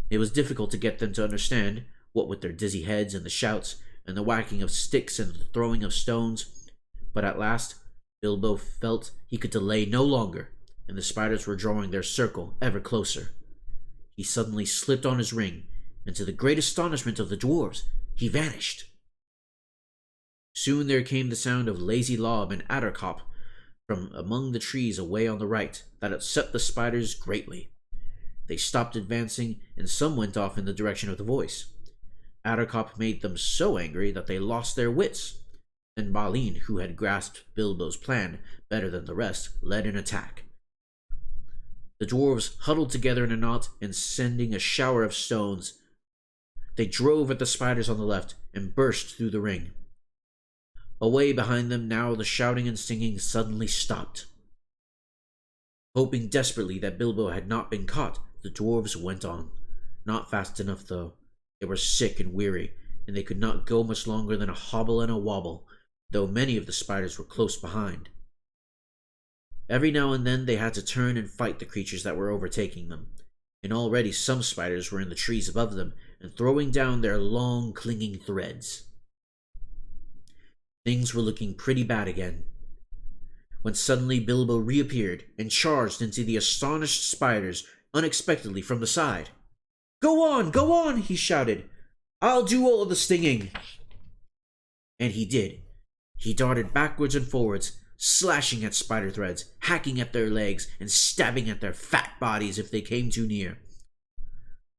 It was difficult to get them to understand, what with their dizzy heads and the shouts, and the whacking of sticks and the throwing of stones, but at last Bilbo felt he could delay no longer, and the spiders were drawing their circle ever closer. He suddenly slipped on his ring, and to the great astonishment of the dwarves, he vanished. Soon there came the sound of Lazy Lob and Addercop from among the trees away on the right, that upset the spiders greatly. They stopped advancing, and some went off in the direction of the voice. Addercop made them so angry that they lost their wits. Then Balin, who had grasped Bilbo's plan better than the rest, led an attack. The dwarves huddled together in a knot, and sending a shower of stones, they drove at the spiders on the left and burst through the ring. Away behind them now the shouting and singing suddenly stopped. Hoping desperately that Bilbo had not been caught, the dwarves went on. Not fast enough, though. They were sick and weary, and they could not go much longer than a hobble and a wobble, though many of the spiders were close behind. Every now and then they had to turn and fight the creatures that were overtaking them, and already some spiders were in the trees above them, and throwing down their long, clinging threads. Things were looking pretty bad again, when suddenly Bilbo reappeared and charged into the astonished spiders unexpectedly from the side. Go on, he shouted. I'll do all of the stinging. And he did. He darted backwards and forwards, slashing at spider threads, hacking at their legs, and stabbing at their fat bodies if they came too near.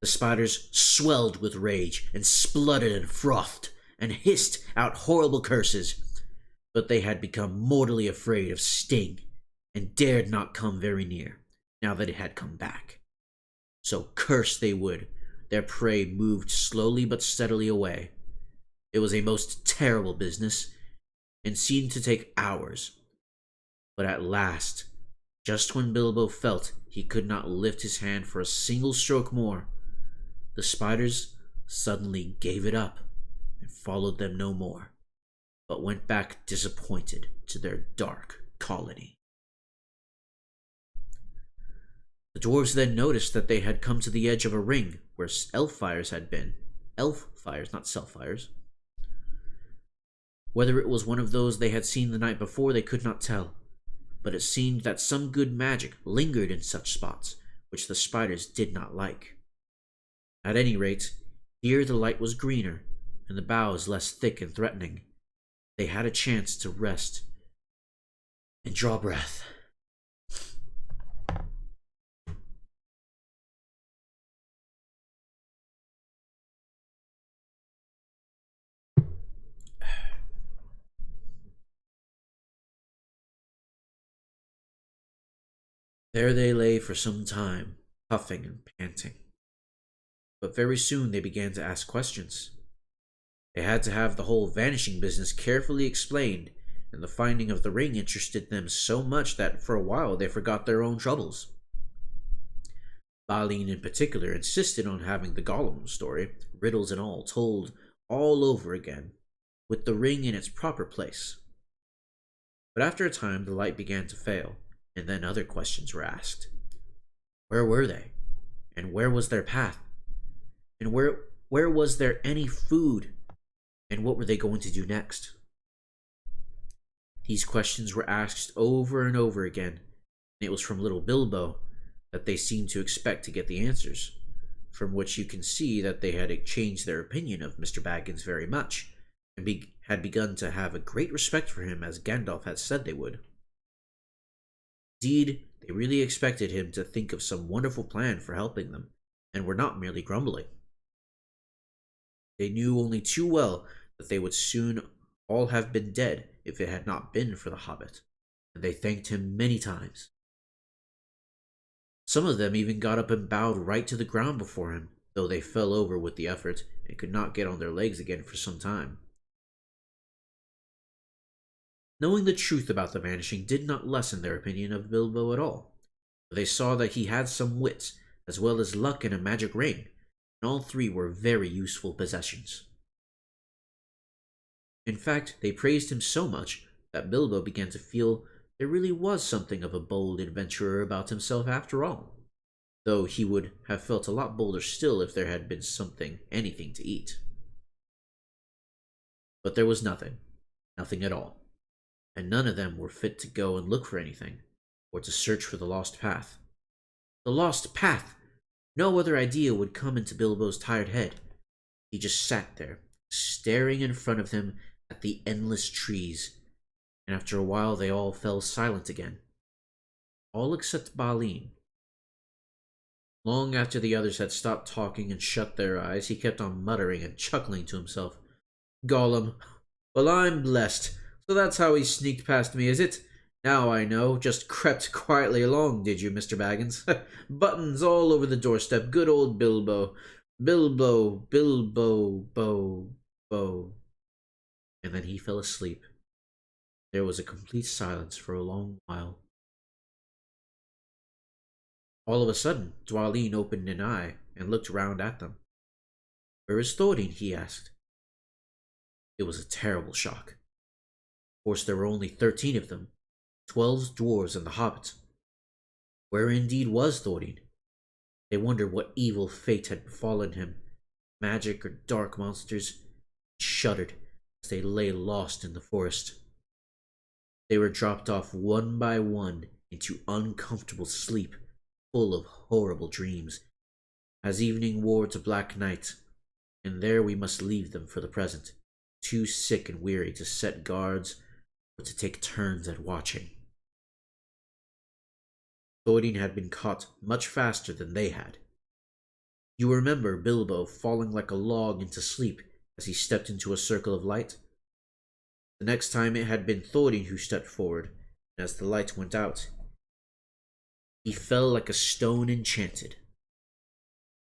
The spiders swelled with rage and spluttered and frothed and hissed out horrible curses, but they had become mortally afraid of Sting and dared not come very near, now that it had come back. So curse they would. Their prey moved slowly but steadily away. It was a most terrible business, and seemed to take hours. But at last, just when Bilbo felt he could not lift his hand for a single stroke more, the spiders suddenly gave it up and followed them no more, but went back disappointed to their dark colony. The dwarves then noticed that they had come to the edge of a ring where elf fires had been. Elf fires, not self fires. Whether it was one of those they had seen the night before, they could not tell, but it seemed that some good magic lingered in such spots, which the spiders did not like. At any rate, here the light was greener, and the boughs less thick and threatening. They had a chance to rest and draw breath. There they lay for some time, puffing and panting. But very soon they began to ask questions. They had to have the whole vanishing business carefully explained, and the finding of the ring interested them so much that for a while they forgot their own troubles. Balin in particular insisted on having the Gollum story, riddles and all, told all over again, with the ring in its proper place. But after a time the light began to fail, and then other questions were asked. Where were they? And where was their path? And where was there any food? And what were they going to do next? These questions were asked over and over again, and it was from little Bilbo that they seemed to expect to get the answers, from which you can see that they had changed their opinion of Mr. Baggins very much, and had begun to have a great respect for him, as Gandalf had said they would. Indeed, they really expected him to think of some wonderful plan for helping them, and were not merely grumbling. They knew only too well that they would soon all have been dead if it had not been for the Hobbit, and they thanked him many times. Some of them even got up and bowed right to the ground before him, though they fell over with the effort and could not get on their legs again for some time. Knowing the truth about the vanishing did not lessen their opinion of Bilbo at all, for they saw that he had some wit, as well as luck and a magic ring, and all three were very useful possessions. In fact, they praised him so much that Bilbo began to feel there really was something of a bold adventurer about himself after all, though he would have felt a lot bolder still if there had been anything to eat. But there was nothing at all, and none of them were fit to go and look for anything, or to search for the lost path. The lost path! No other idea would come into Bilbo's tired head. He just sat there, staring in front of him at the endless trees, and after a while they all fell silent again. All except Balin. Long after the others had stopped talking and shut their eyes, he kept on muttering and chuckling to himself. Gollum, well, I'm blessed. So that's how he sneaked past me, is it? Now I know. Just crept quietly along, did you, Mr. Baggins? Buttons all over the doorstep. Good old Bilbo. Bilbo, Bo. And then he fell asleep. There was a complete silence for a long while. All of a sudden, Dwalin opened an eye and looked round at them. Where is Thorin? He asked. It was a terrible shock. Of course, there were only 13 of them, 12 dwarves and the Hobbit. Where indeed was Thorin? They wondered what evil fate had befallen him, magic or dark monsters, shuddered as they lay lost in the forest. They were dropped off one by one into uncomfortable sleep, full of horrible dreams, as evening wore to black night, and there we must leave them for the present, too sick and weary to set guards or to take turns at watching. Thorin had been caught much faster than they had. You remember Bilbo falling like a log into sleep as he stepped into a circle of light? The next time it had been Thorin who stepped forward, and as the light went out, he fell like a stone enchanted.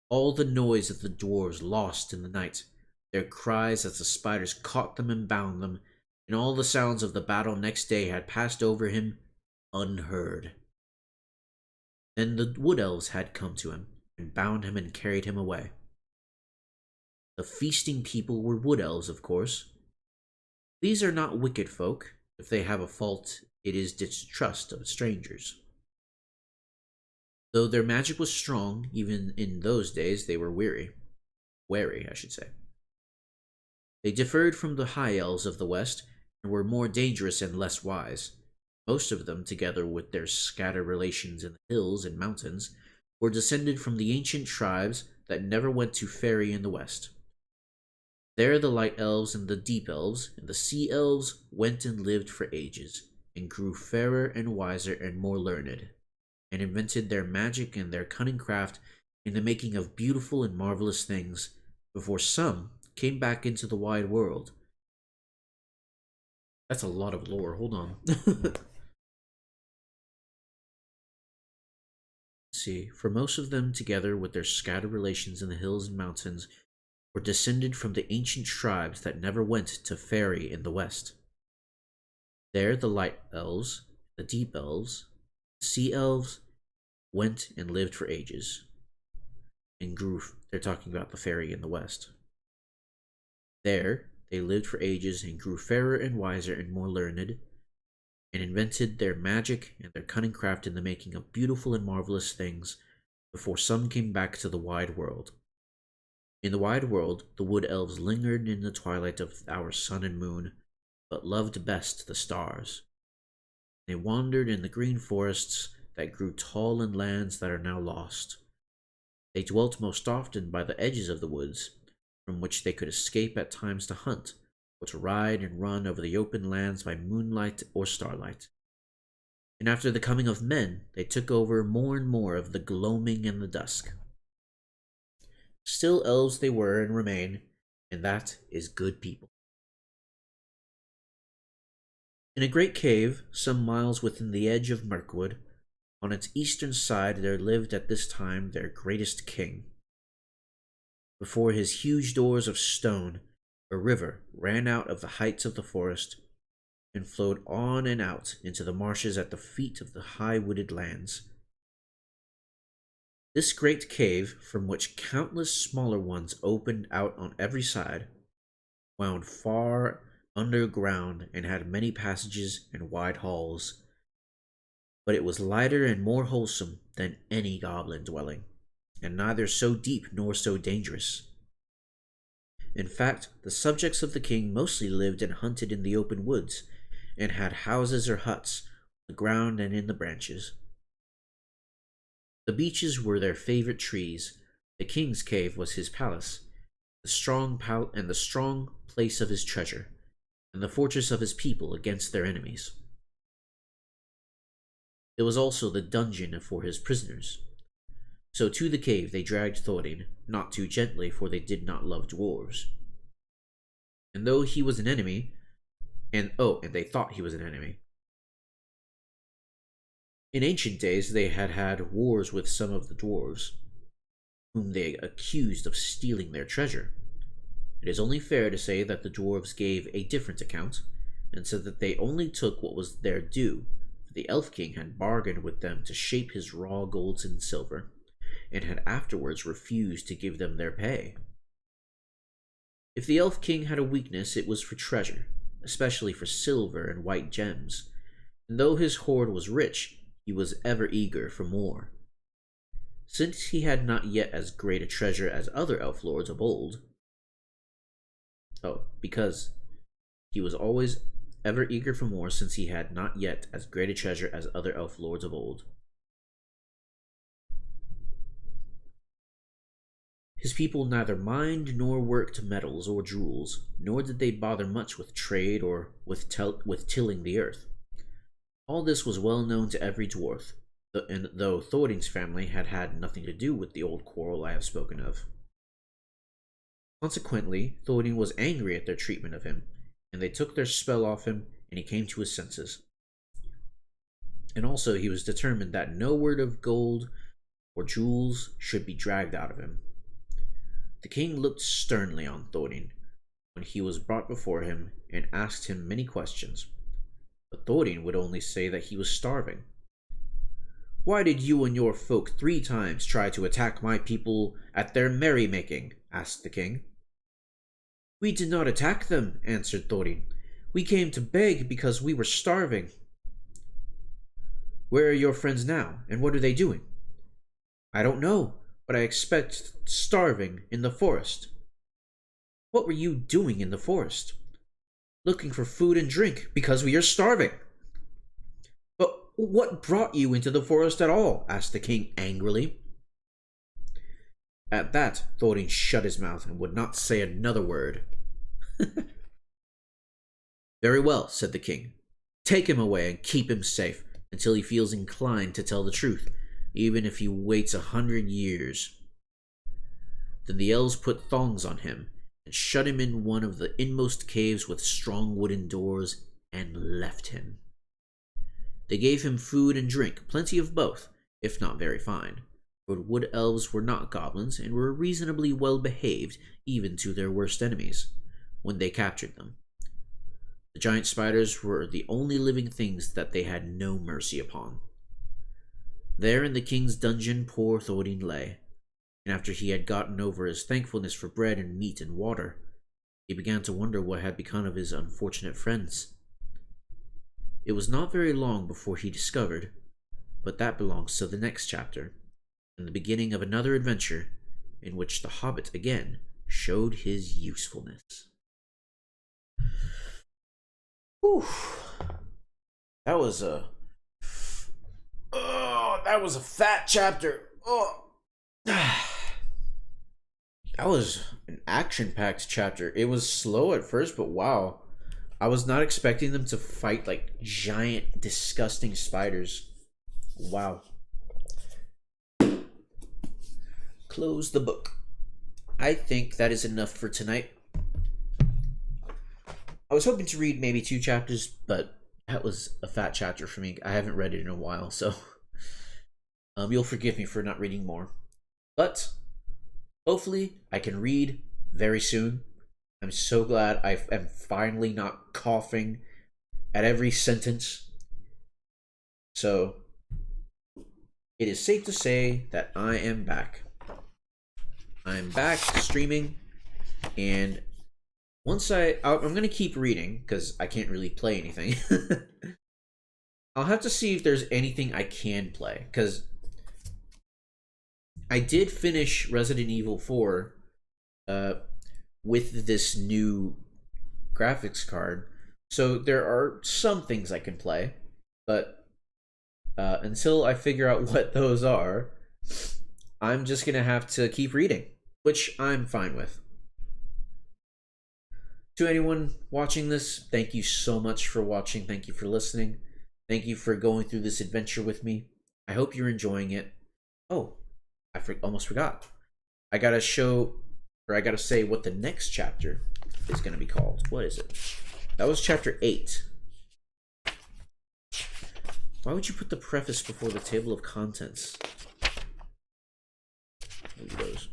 All the noise of the dwarves lost in the night, their cries as the spiders caught them and bound them, and all the sounds of the battle next day had passed over him unheard. Then the wood elves had come to him, and bound him and carried him away. The feasting people were wood elves, of course. These are not wicked folk. If they have a fault, it is distrust of strangers. Though their magic was strong, even in those days they were wary, I should say. They differed from the high elves of the west, and were more dangerous and less wise. Most of them, together with their scattered relations in the hills and mountains, were descended from the ancient tribes that never went to ferry in the west. There the light elves and the deep elves and the sea elves went and lived for ages, and grew fairer and wiser and more learned, and invented their magic and their cunning craft in the making of beautiful and marvelous things, before some came back into the wide world. That's a lot of lore, hold on. See, for most of them, together with their scattered relations in the hills and mountains, were descended from the ancient tribes that never went to ferry in the west. There the light elves, the deep elves, the sea elves went and lived for ages, and grew. They're talking about the ferry in the west. There they lived for ages and grew fairer and wiser and more learned, and invented their magic and their cunning craft in the making of beautiful and marvelous things, before some came back to the wide world. In the wide world, the wood elves lingered in the twilight of our sun and moon, but loved best the stars. They wandered in the green forests that grew tall in lands that are now lost. They dwelt most often by the edges of the woods, from which they could escape at times to hunt, or to ride and run over the open lands by moonlight or starlight. And after the coming of men, they took over more and more of the gloaming and the dusk. Still elves they were and remain, and that is good people. In a great cave, some miles within the edge of Mirkwood, on its eastern side there lived at this time their greatest king. Before his huge doors of stone, a river ran out of the heights of the forest and flowed on and out into the marshes at the feet of the high wooded lands. This great cave, from which countless smaller ones opened out on every side, wound far underground and had many passages and wide halls, but it was lighter and more wholesome than any goblin dwelling, and neither so deep nor so dangerous. In fact, the subjects of the king mostly lived and hunted in the open woods, and had houses or huts on the ground and in the branches. The beeches were their favorite trees, the king's cave was his palace, the strong place of his treasure, and the fortress of his people against their enemies. It was also the dungeon for his prisoners. So to the cave they dragged Thorin, not too gently, for they did not love dwarves. And though he was an enemy, and they thought he was an enemy. In ancient days they had had wars with some of the dwarves, whom they accused of stealing their treasure. It is only fair to say that the dwarves gave a different account, and said that they only took what was their due, for the elf king had bargained with them to shape his raw gold and silver, and had afterwards refused to give them their pay. If the elf king had a weakness, it was for treasure, especially for silver and white gems, and though his hoard was rich, he was ever eager for more. Since he had not yet as great a treasure as other elf lords of old, Because he was always ever eager for more, since he had not yet as great a treasure as other elf lords of old. His people neither mined nor worked metals or jewels, nor did they bother much with trade or with tilling the earth. All this was well known to every dwarf, and though Thorin's family had had nothing to do with the old quarrel I have spoken of. Consequently, Thorin was angry at their treatment of him, and they took their spell off him, and he came to his senses. And also he was determined that no word of gold or jewels should be dragged out of him. The king looked sternly on Thorin when he was brought before him, and asked him many questions, but Thorin would only say that he was starving. "Why did you and your folk 3 times try to attack my people at their merrymaking?" asked the king. "We did not attack them," answered Thorin. "We came to beg because we were starving." "Where are your friends now, and what are they doing?" "I don't know, but I expect starving in the forest." "What were you doing in the forest?" "Looking for food and drink, because we are starving." "But what brought you into the forest at all?" asked the king angrily. At that, Thorin shut his mouth and would not say another word. "Very well," said the king. "Take him away and keep him safe until he feels inclined to tell the truth, even if he waits 100 years. Then the elves put thongs on him and shut him in one of the inmost caves with strong wooden doors, and left him. They gave him food and drink, plenty of both, if not very fine, for wood elves were not goblins and were reasonably well behaved even to their worst enemies, when they captured them. The giant spiders were the only living things that they had no mercy upon. There in the king's dungeon poor Thorin lay, and after he had gotten over his thankfulness for bread and meat and water, he began to wonder what had become of his unfortunate friends. It was not very long before he discovered, but that belongs to the next chapter, and the beginning of another adventure in which the Hobbit again showed his usefulness. Whew. That was a fat chapter. That was an action-packed chapter. It was slow at first, but wow. I was not expecting them to fight like giant, disgusting spiders. Wow. Close the book. I think that is enough for tonight. I was hoping to read maybe 2 chapters, but that was a fat chapter for me. I haven't read it in a while, so you'll forgive me for not reading more. But hopefully I can read very soon. I'm so glad I am finally not coughing at every sentence. So it is safe to say that I am back. I'm back streaming, and once I'm going to keep reading because I can't really play anything. I'll have to see if there's anything I can play, because I did finish Resident Evil 4 with this new graphics card, so there are some things I can play, but until I figure out what those are, I'm just gonna have to keep reading, which I'm fine with. To anyone watching this, thank you so much for watching. Thank you for listening. Thank you for going through this adventure with me. I hope you're enjoying it. Oh, I almost forgot. I gotta say what the next chapter is gonna be called. What is it? That was chapter 8. Why would you put the preface before the table of contents? Look at those.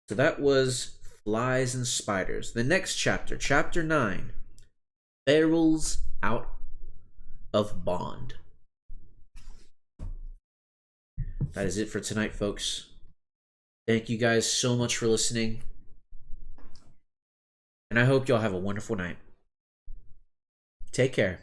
So that was Flies and Spiders. The next chapter, chapter 9, Barrels Out of Bond. That is it for tonight, folks. Thank you guys so much for listening, and I hope y'all have a wonderful night. Take care.